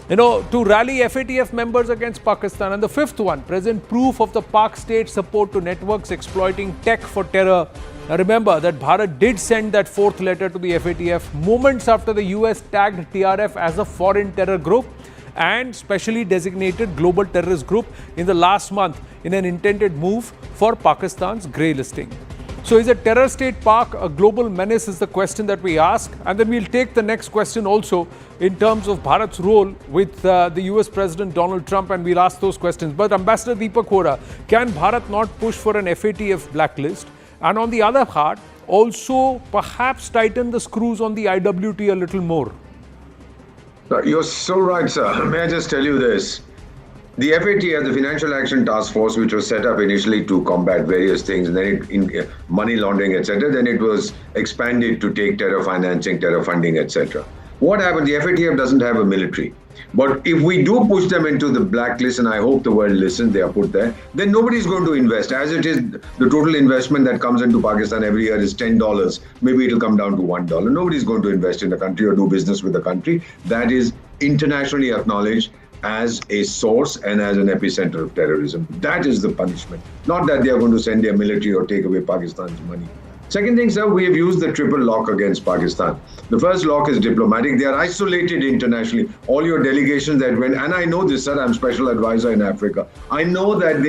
to rally FATF members against Pakistan. And the fifth one, present proof of the Pak state support to networks exploiting tech for terror. Now remember that Bharat did send that fourth letter to the FATF moments after the US tagged TRF as a foreign terror group and specially designated global terrorist group in the last month in an intended move for Pakistan's grey listing. So is a terror state Pak a global menace is the question that we ask, and then we'll take the next question also in terms of Bharat's role with the US President Donald Trump, and we'll ask those questions. But Ambassador Deepak Hora, can Bharat not push for an FATF blacklist? And on the other hand, also perhaps tighten the screws on the IWT a little more? You're so right, sir. May I just tell you this? The FATF, the Financial Action Task Force, which was set up initially to combat various things, and then money laundering, etc., then it was expanded to take terror financing, terror funding, etc. What happened? The FATF doesn't have a military. But if we do push them into the blacklist, and I hope the world listens, they are put there, then nobody's going to invest. As it is, the total investment that comes into Pakistan every year is $10. Maybe it'll come down to $1. Nobody's going to invest in the country or do business with the country that is internationally acknowledged as a source and as an epicenter of terrorism. That is the punishment. Not that they are going to send their military or take away Pakistan's money. Second thing, sir, we have used the triple lock against Pakistan. The first lock is diplomatic. They are isolated internationally. All your delegations that went, and I know this, sir, I'm special advisor in Africa. I know that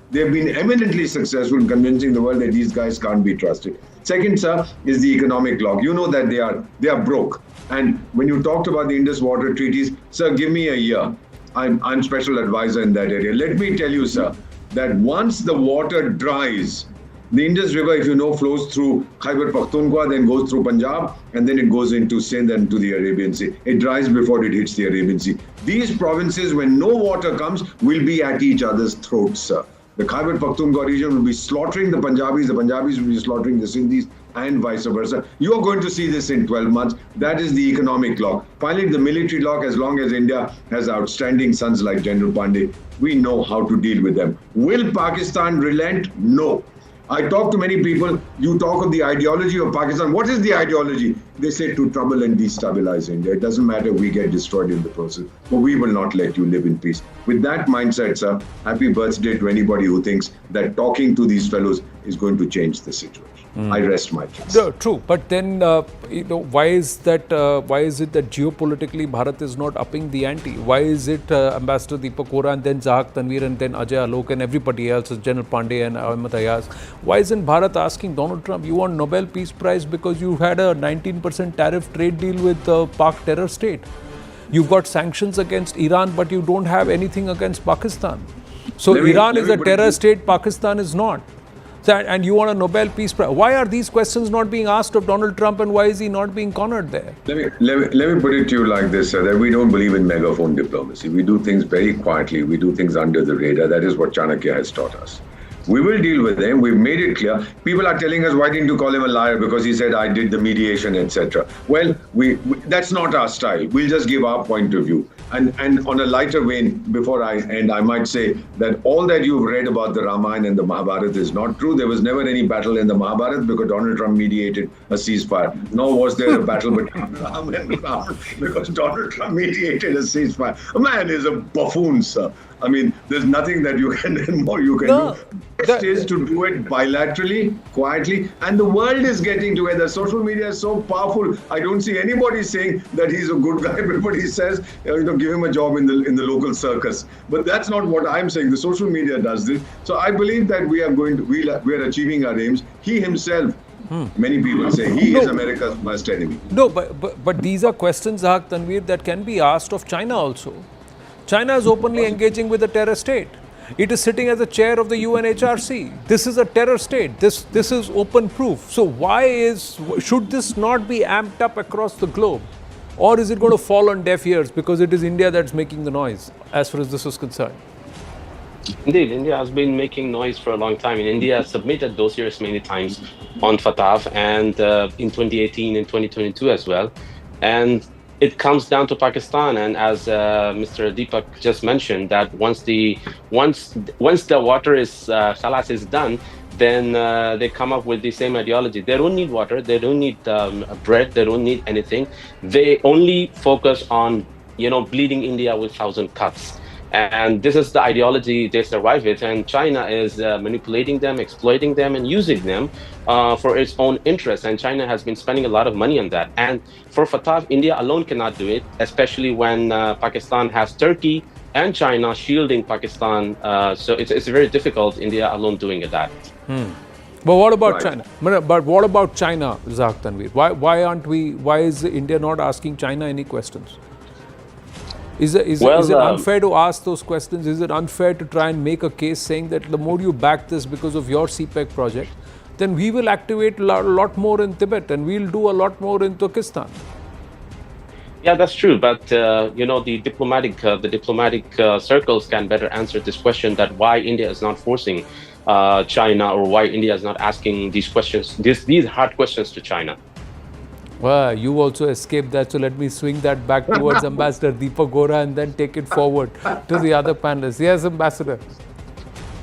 they've been eminently successful in convincing the world that these guys can't be trusted. Second, sir, is the economic lock. You know that they are broke. And when you talked about the Indus water treaties, sir, give me a year. I'm special advisor in that area. Let me tell you, sir, that once the water dries, the Indus River, if you know, flows through Khyber Pakhtunkhwa, then goes through Punjab, and then it goes into Sindh and to the Arabian Sea. It dries before it hits the Arabian Sea. These provinces, when no water comes, will be at each other's throats, sir. The Khyber Pakhtunkhwa region will be slaughtering the Punjabis will be slaughtering the Sindhis, and vice versa. You are going to see this in 12 months. That is the economic lock. Finally, the military lock, as long as India has outstanding sons like General Pandey, we know how to deal with them. Will Pakistan relent? No. I talk to many people, you talk of the ideology of Pakistan. What is the ideology? They say to trouble and destabilize India. It doesn't matter, we get destroyed in the process. But we will not let you live in peace. With that mindset, sir, happy birthday to anybody who thinks that talking to these fellows is going to change the situation. I rest my case. No, true, but then why is it that geopolitically Bharat is not upping the ante? Why is it Ambassador Deepak Hora and then Zahak Tanveer and then Ajay Alok and everybody else, General Pandey and Ahmed Ayaz? Why isn't Bharat asking Donald Trump, you want Nobel Peace Prize because you had a 19% tariff trade deal with the Pak terror state? You've got sanctions against Iran, but you don't have anything against Pakistan. So Iran is a terror state, Pakistan is not. And you want a Nobel Peace Prize. Why are these questions not being asked of Donald Trump, and why is he not being cornered there? Let me put it to you like this, sir, that we don't believe in megaphone diplomacy. We do things very quietly. We do things under the radar. That is what Chanakya has taught us. We will deal with them. We've made it clear. People are telling us, why didn't you call him a liar because he said I did the mediation, etc. Well, that's not our style. We'll just give our point of view. And on a lighter vein, before I end, I might say that all that you've read about the Ramayana and the Mahabharata is not true. There was never any battle in the Mahabharata because Donald Trump mediated a ceasefire. Nor was there a battle between Ram and Ravan because Donald Trump mediated a ceasefire. A man is a buffoon, sir. I mean, there's nothing that you can do. Best is to do it bilaterally, quietly, and the world is getting together. Social media is so powerful. I don't see anybody saying that he's a good guy. Everybody says, give him a job in the local circus. But that's not what I'm saying. The social media does this. So I believe that we are achieving our aims. He himself. Many people say he is America's worst enemy. No, but these are questions, Zahak Tanveer, that can be asked of China also. China is openly engaging with a terror state. It is sitting as a chair of the UNHRC. This is a terror state. This is open proof. So should this not be amped up across the globe? Or is it going to fall on deaf ears because it is India that's making the noise as far as this is concerned? Indeed, India has been making noise for a long time. And India has submitted dossiers many times on FATF and in 2018 and 2022 as well. And it comes down to Pakistan. And as Mr. Deepak just mentioned, that once the water is khalas is done, then they come up with the same ideology. They don't need water. They don't need bread. They don't need anything. They only focus on bleeding India with 1,000 cuts. And this is the ideology they survive with. And China is manipulating them, exploiting them, and using them for its own interest. And China has been spending a lot of money on that. And for FATF, India alone cannot do it, especially when Pakistan has Turkey and China shielding Pakistan. So it's very difficult, India alone doing that. But what about Right. China? But what about China, Zahak Tanveer? Why is India not asking China any questions? Is it unfair to ask those questions? Is it unfair to try and make a case saying that the more you back this because of your CPEC project, then we will activate a lot more in Tibet and we'll do a lot more in Turkestan? Yeah, that's true. But the diplomatic circles can better answer this question: that why India is not forcing China, or why India is not asking these questions, these hard questions to China. Well, you also escaped that, so let me swing that back towards Ambassador Deepak Gora and then take it forward to the other panelists. Yes, Ambassador.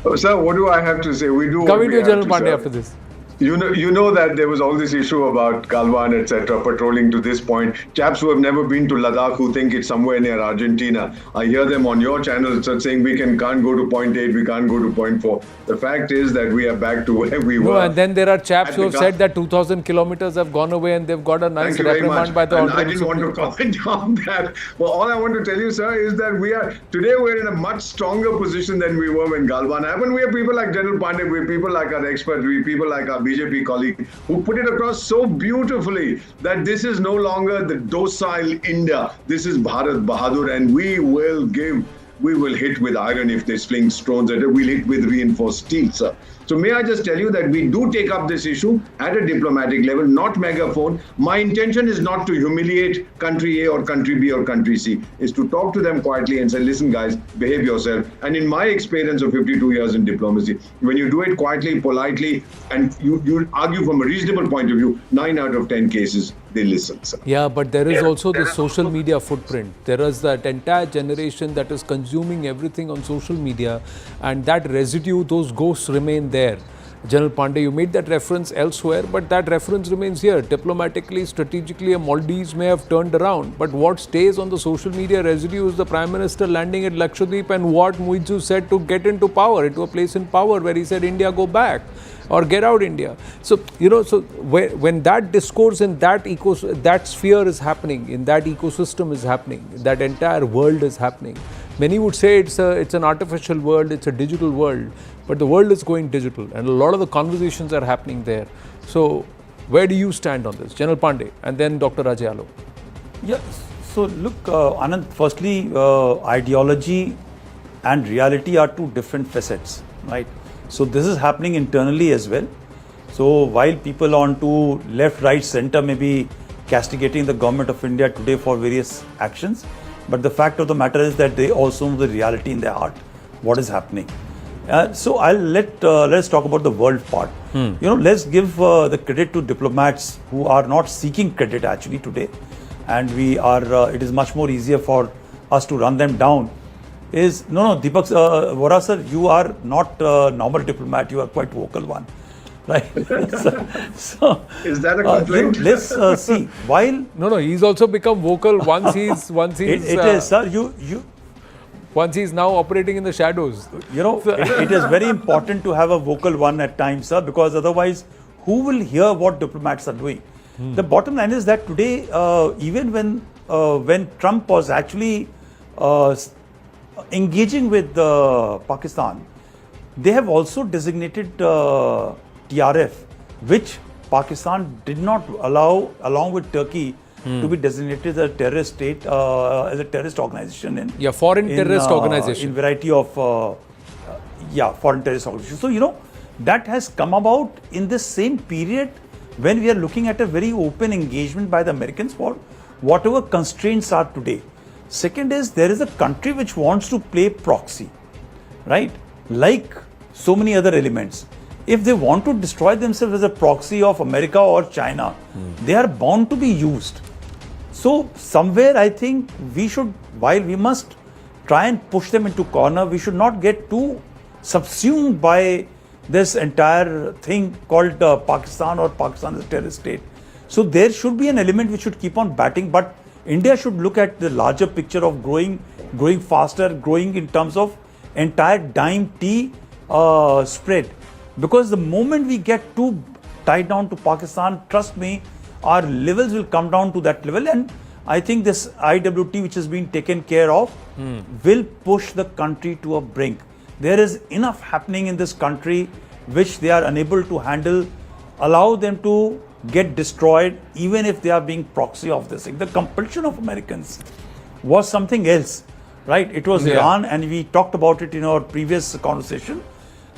Oh, sir, what do I have to say? We do. Coming to you, General Pandey after this. You know that there was all this issue about Galwan, etc., patrolling to this point. Chaps who have never been to Ladakh, who think it's somewhere near Argentina. I hear them on your channel saying we can't go to point 8, we can't go to point 4. The fact is that we are back to where we were. No, and then there are chaps who have said that 2,000 kilometers have gone away and they've got a nice reprimand by the and I Honorable didn't want to Supreme Court. comment on that. Well, all I want to tell you, sir, is that today we're in a much stronger position than we were when Galwan happened. We have people like General Pandey, we have people like our experts, we have people like our BJP colleague, who put it across so beautifully that this is no longer the docile India. This is Bharat Bahadur, and we will hit with iron if they sling stones at it. We'll hit with reinforced steel, sir. So may I just tell you that we do take up this issue at a diplomatic level, not megaphone. My intention is not to humiliate country A or country B or country C. Is to talk to them quietly and say, listen guys, behave yourself. And in my experience of 52 years in diplomacy, when you do it quietly, politely, and you argue from a reasonable point of view, 9 out of 10 cases, they listen, sir. Yeah, but there is also the social media footprint. There is that entire generation that is consuming everything on social media, and that residue, those ghosts remain there. General Pandey, you made that reference elsewhere, but that reference remains here. Diplomatically, strategically, Maldives may have turned around, but what stays on the social media residue is the Prime Minister landing at Lakshadweep and what Muizu said to get into power, into a place in power, where he said, India, go back. Or get out India. So, when that discourse in that sphere is happening, in that ecosystem is happening, that entire world is happening. Many would say it's an artificial world, it's a digital world, but the world is going digital and a lot of the conversations are happening there. So, where do you stand on this? General Pandey and then Dr. Rajayalo. Yeah, so look, Anand, firstly, ideology and reality are two different facets, right? So this is happening internally as well. So while people on to left, right, center may be castigating the government of India today for various actions, but the fact of the matter is that they also know the reality in their heart, what is happening. So let's talk about the world part. Let's give the credit to diplomats who are not seeking credit actually today, and it is much more easier for us to run them down. Deepak Vora sir, you are not a normal diplomat, you are quite vocal one, right? so Is that a complaint? Let's see. While No, he's also become vocal once he's it is, sir. once he's now operating in the shadows. It is very important to have a vocal one at times, sir, because otherwise, who will hear what diplomats are doing? The bottom line is that today, even when Trump was actually engaging with Pakistan, they have also designated TRF, which Pakistan did not allow, along with Turkey, to be designated as a terrorist state, as a terrorist organization. Foreign terrorist organization. In variety of, foreign terrorist organizations. So, that has come about in this same period when we are looking at a very open engagement by the Americans for whatever constraints are today. Second is, there is a country which wants to play proxy, right? like so many other elements, if they want to destroy themselves as a proxy of America or China, they are bound to be used. So somewhere I think we should, while we must try and push them into corner, we should not get too subsumed by this entire thing called Pakistan or Pakistan as a terrorist state. So there should be an element which should keep on batting, but India should look at the larger picture of growing faster, growing in terms of entire dime tea spread. Because the moment we get too tied down to Pakistan, trust me, our levels will come down to that level, and I think this IWT which has been taken care of will push the country to a brink. There is enough happening in this country which they are unable to handle. Allow them to get destroyed even if they are being proxy of this thing. The compulsion of Americans was something else, right? It was Iran, and we talked about it in our previous conversation.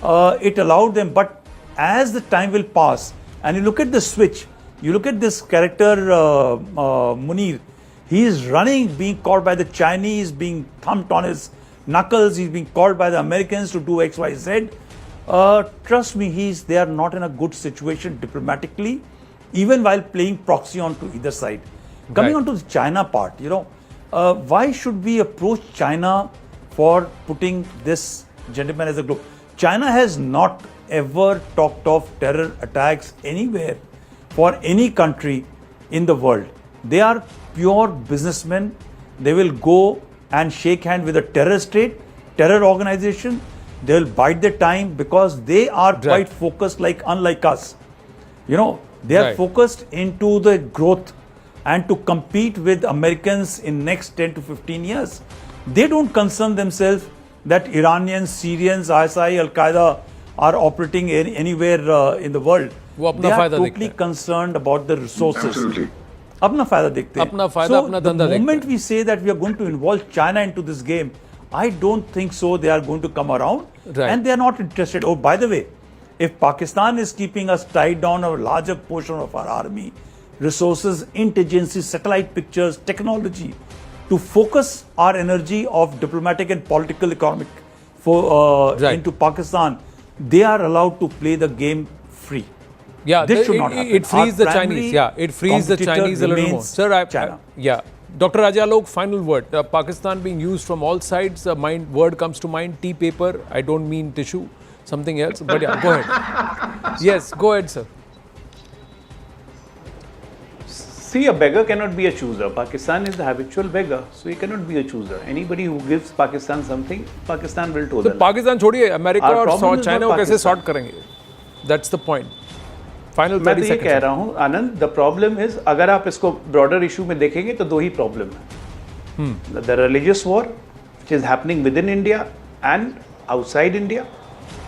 It allowed them, but as the time will pass, and you look at the switch, you look at this character Munir, he is running, being called by the Chinese, being thumped on his knuckles, he's being called by the Americans to do X, Y, Z. Trust me, they are not in a good situation diplomatically, even while playing proxy onto either side. Coming on to the China part, why should we approach China for putting this gentleman as a group? China has not ever talked of terror attacks anywhere for any country in the world. They are pure businessmen. They will go and shake hand with a terror state, terror organization. They will bide their time because they are quite focused, unlike us. They are focused into the growth and to compete with Americans in next 10 to 15 years. They don't concern themselves that Iranians, Syrians, ISI, Al-Qaeda are operating anywhere in the world. They are totally concerned about the resources. Absolutely. Apna fayda dekhte hain. Apna fayda, apna dhanda The moment we say that we are going to involve China into this game, I don't think so they are going to come around, and they are not interested. Oh, by the way, if Pakistan is keeping us tied down a larger portion of our army, resources, intelligence, satellite pictures, technology, to focus our energy of diplomatic and political, economic into Pakistan, they are allowed to play the game free. Yeah, this should not happen. It frees the Chinese. Yeah, it frees the Chinese a little more. Sir, China. Dr. Rajalok, final word. Pakistan being used from all sides. Word comes to mind. Tea paper. I don't mean tissue. Something else. But yeah, go ahead. Yes, go ahead, sir. See, a beggar cannot be a chooser. Pakistan is the habitual beggar, so he cannot be a chooser. Anybody who gives Pakistan something, Pakistan will toe the line. Pakistan छोड़िए, America और China को कैसे sort करेंगे? That's the point. Final 30 seconds. मैं तो ये कह रहा हूँ, आनंद, the problem is, अगर आप इसको broader issue में देखेंगे तो दो ही problem है. The religious war, which is happening within India and outside India,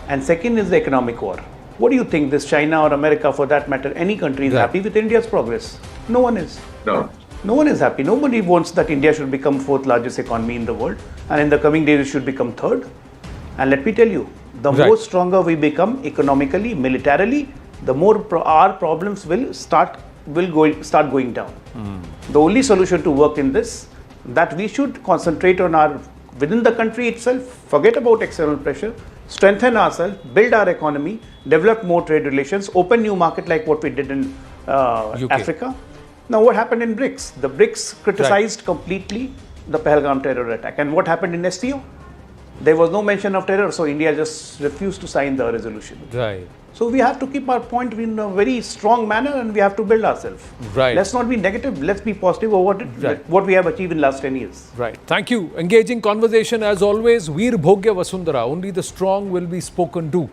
and second is the economic war. What do you think this China or America, for that matter, any country is happy with India's progress? No one is. No. No one is happy. Nobody wants that India should become fourth largest economy in the world, and in the coming days it should become third. And let me tell you, the more stronger we become economically, militarily, the more our problems will start going down. The only solution to work in this, that we should concentrate on our within the country itself, forget about external pressure, strengthen ourselves, build our economy, develop more trade relations, open new market like what we did in Africa. Now, what happened in BRICS? The BRICS criticized completely the Pahalgam terror attack. And what happened in STO? There was no mention of terror, so India just refused to sign the resolution. Right. So we have to keep our point in a very strong manner, and we have to build ourselves. Right. Let's not be negative. Let's be positive over what we have achieved in the last 10 years. Right. Thank you. Engaging conversation as always. Veer Bhogya Vasundhara. Only the strong will be spoken to,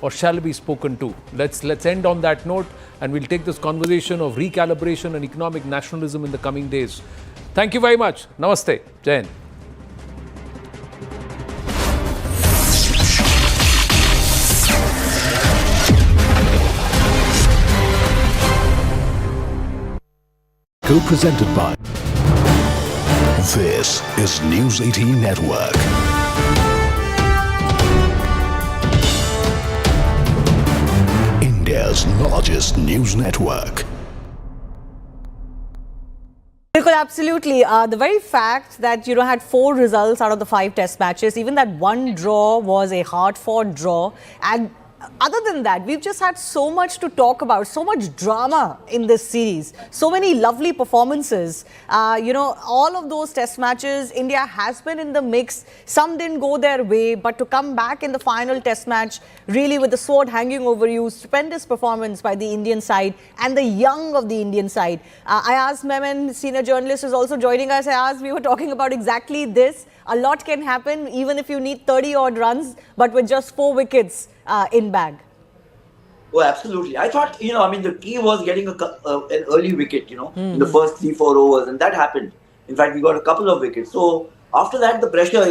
or shall be spoken to. Let's end on that note, and we'll take this conversation of recalibration and economic nationalism in the coming days. Thank you very much. Namaste. Jai Hind. Co-presented by. This is News 18 Network. India's largest news network. Because absolutely. The very fact that, had 4 results out of the 5 test matches, even that one draw was a hard-fought draw. And other than that, we've just had so much to talk about, so much drama in this series, so many lovely performances. All of those test matches, India has been in the mix. Some didn't go their way, but to come back in the final test match, really with the sword hanging over you, stupendous performance by the Indian side and the young of the Indian side. I asked Memen, senior journalist, is also joining us. I asked, we were talking about exactly this. A lot can happen, even if you need 30-odd runs, but with just 4 wickets in bag. Oh, absolutely. I thought, the key was getting an early wicket, in the first 3-4 overs, and that happened. In fact, we got a couple of wickets. So after that, the pressure,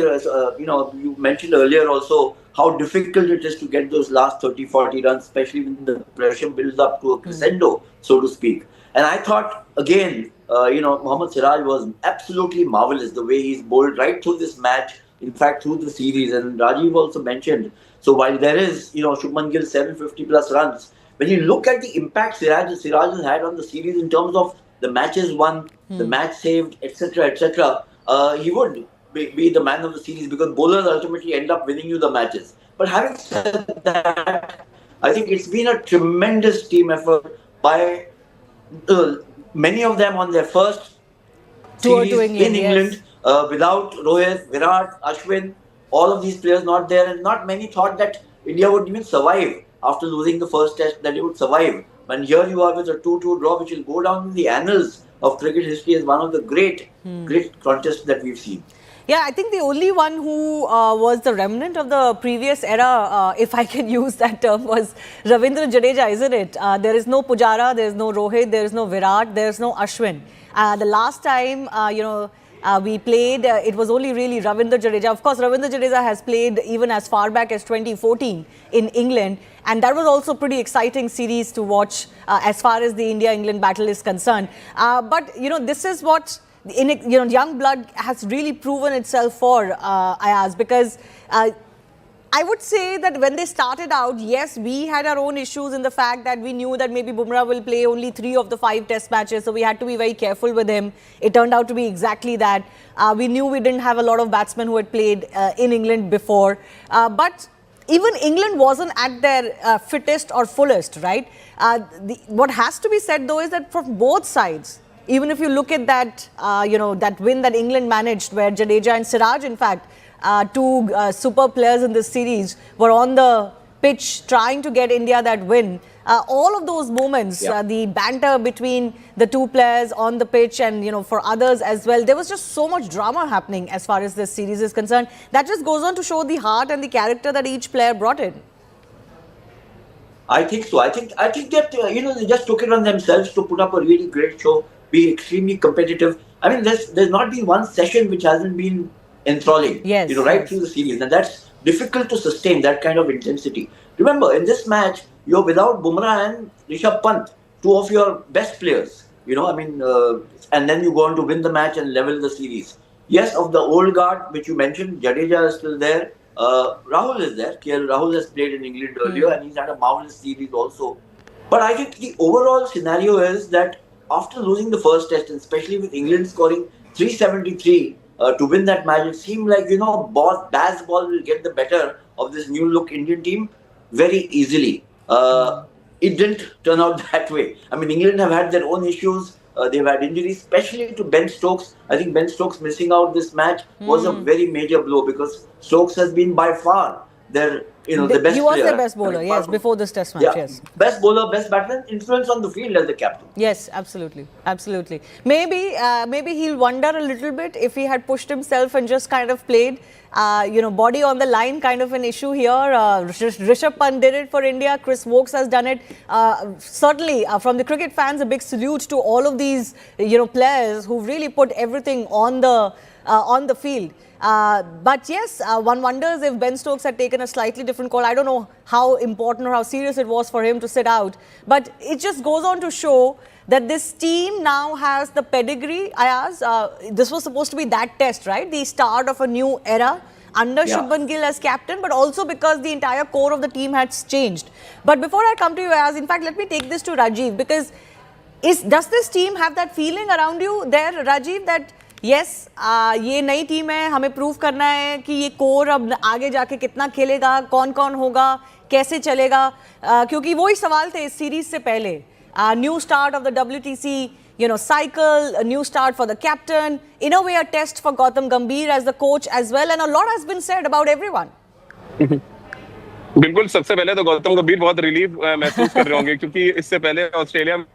you mentioned earlier also how difficult it is to get those last 30-40 runs, especially when the pressure builds up to a crescendo, so to speak. And I thought, again, Mohammad Siraj was absolutely marvellous the way he's bowled right through this match, in fact, through the series. And Rajiv also mentioned, so while there is, Shubman Gill 750 plus runs, when you look at the impact Siraj has had on the series in terms of the matches won, the match saved, etc., he would be the man of the series because bowlers ultimately end up winning you the matches. But having said that, I think it's been a tremendous team effort by many of them on their first Tour series to England, in England, without Rohit, Virat, Ashwin, all of these players not there, and not many thought that India would even survive after losing the first test, that it would survive. And here you are with a 2-2 draw, which will go down in the annals of cricket history as one of the great contests that we've seen. Yeah, I think the only one who was the remnant of the previous era, if I can use that term, was Ravindra Jadeja, isn't it? There is no Pujara, there is no Rohit, there is no Virat, there is no Ashwin. The last time, we played, it was only really Ravindra Jadeja. Of course, Ravindra Jadeja has played even as far back as 2014 in England. And that was also a pretty exciting series to watch as far as the India-England battle is concerned. But, this is what young blood has really proven itself for Ayaz, because I would say that when they started out, yes, we had our own issues in the fact that we knew that maybe Bumrah will play only 3 of the 5 test matches, so we had to be very careful with him. It turned out to be exactly that. We knew we didn't have a lot of batsmen who had played in England before, but even England wasn't at their fittest or fullest, right? What has to be said though is that from both sides, even if you look at that, that win that England managed, where Jadeja and Siraj, in fact, 2 super players in this series, were on the pitch trying to get India that win. All of those moments, the banter between the 2 players on the pitch and, for others as well, there was just so much drama happening as far as this series is concerned. That just goes on to show the heart and the character that each player brought in. I think so. I think that, they just took it on themselves to put up a really great show, be extremely competitive. I mean, there's not been one session which hasn't been enthralling, right through the series. And that's difficult to sustain, that kind of intensity. Remember, in this match, you're without Bumrah and Rishabh Pant, 2 of your best players, and then you go on to win the match and level the series. Yes, of the old guard, which you mentioned, Jadeja is still there. Rahul is there. KL Rahul has played in England earlier and he's had a marvellous series also. But I think the overall scenario is that after losing the first test, and especially with England scoring 373 to win that match, it seemed like, Baz ball will get the better of this new look Indian team very easily. It didn't turn out that way. I mean, England have had their own issues. They've had injuries, especially to Ben Stokes. I think Ben Stokes missing out this match was a very major blow, because Stokes has been by far their, the best player. He was their best bowler, yes, before this test match, yes. Best bowler, best batsman, influence on the field as the captain. Yes, absolutely, absolutely. Maybe he'll wonder a little bit if he had pushed himself and just kind of played, body on the line kind of an issue here. Rishabh Pant did it for India. Chris Wokes has done it. Certainly, from the cricket fans, a big salute to all of these, players who really put everything on the field. But yes, one wonders if Ben Stokes had taken a slightly different call. I don't know how important or how serious it was for him to sit out. But it just goes on to show that this team now has the pedigree. This was supposed to be that test, right? The start of a new era under Shubman Gill as captain, but also because the entire core of the team has changed. But before I come to you, Ayaz, in fact, let me take this to Rajiv, because Does this team have that feeling around you there, Rajiv, that yes, ये नई team है, हमें prove करना है कि ये core अब आगे जाके कितना खेलेगा, कौन-कौन होगा, कैसे चलेगा, क्योंकि वही सवाल थे इस सीरीज से पहले. New start of the WTC, cycle, a new start for the captain, in a way a test for Gautam Gambhir as the coach as well, and a lot has been said about everyone. बिल्कुल, सबसे पहले तो गौतम गंभीर बहुत relief महसूस कर रहे होंगे, क्योंकि इससे पहले ऑस्ट्रेलिया में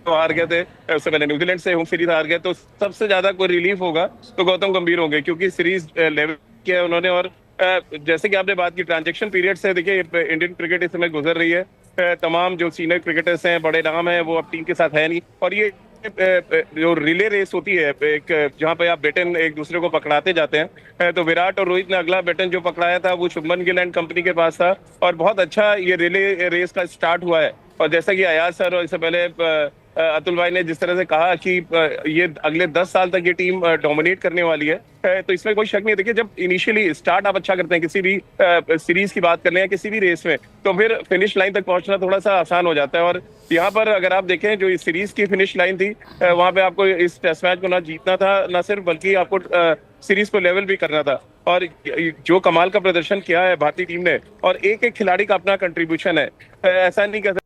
हार गए थे, उससे पहले न्यूजीलैंड से होम सीरीज हार गए, तो सबसे ज्यादा कोई रिलीफ होगा तो गौतम गंभीर होंगे, क्योंकि सीरीज लेवल किया उन्होंने. और जैसे कि आपने बात की ट्रांजैक्शन पीरियड से, देखिए इंडियन क्रिकेट इस समय गुजर रही है, तमाम जो सीनियर क्रिकेटर्स हैं, बड़े नाम हैं, वो अब टीम के साथ है नहीं. और ये जो रिले रेस होती है, एक जहाँ पे आप बैटन एक दूसरे को पकड़ाते जाते हैं, तो विराट और रोहित ने अगला बैटन जो पकड़ाया था वो शुभमन गिल एंड कंपनी के पास था, और बहुत अच्छा ये रिले रेस का स्टार्ट हुआ है. और जैसा कि अयाज सर और इससे पहले अतुल भाई ने जिस तरह से कहा कि ये अगले 10 साल तक ये टीम डोमिनेट करने वाली है, तो इसमें कोई शक नहीं है. देखिए, जब इनिशियली स्टार्ट आप अच्छा करते हैं किसी भी सीरीज की बात कर लें या किसी भी रेस में, तो फिर फिनिश लाइन तक पहुंचना थोड़ा सा आसान हो जाता है. और यहाँ पर अगर आप देखें, जो इस सीरीज की फिनिश लाइन थी, वहां पे आपको इस टेस्ट मैच को ना जीतना था ना सिर्फ, बल्कि आपको सीरीज को लेवल भी करना था. और जो कमाल का प्रदर्शन किया है भारतीय टीम ने, और एक एक खिलाड़ी का अपना कंट्रीब्यूशन है, ऐसा नहीं कर.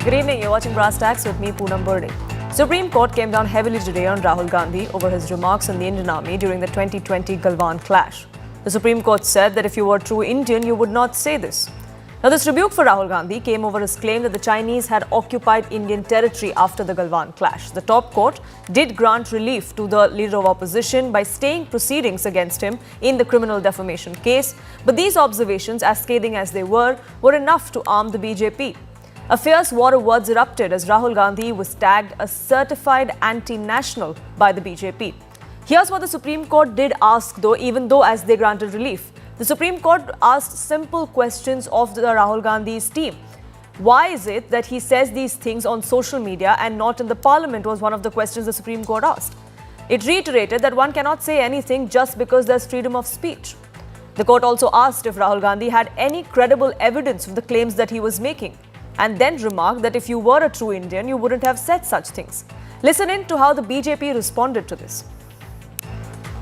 Good evening, you're watching Brass Tacks with me, Poonam Burde. Supreme Court came down heavily today on Rahul Gandhi over his remarks on the Indian Army during the 2020 Galwan clash. The Supreme Court said that if you were a true Indian, you would not say this. Now, this rebuke for Rahul Gandhi came over his claim that the Chinese had occupied Indian territory after the Galwan clash. The top court did grant relief to the leader of opposition by staying proceedings against him in the criminal defamation case. But these observations, as scathing as they were enough to arm the BJP. A fierce war of words erupted as Rahul Gandhi was tagged a certified anti-national by the BJP. Here's what the Supreme Court did ask though, even though as they granted relief. The Supreme Court asked simple questions of the Rahul Gandhi's team. Why is it that he says these things on social media and not in the parliament, was one of the questions the Supreme Court asked. It reiterated that one cannot say anything just because there's freedom of speech. The court also asked if Rahul Gandhi had any credible evidence of the claims that he was making, and then remarked that if you were a true Indian, you wouldn't have said such things. Listen in to how the BJP responded to this.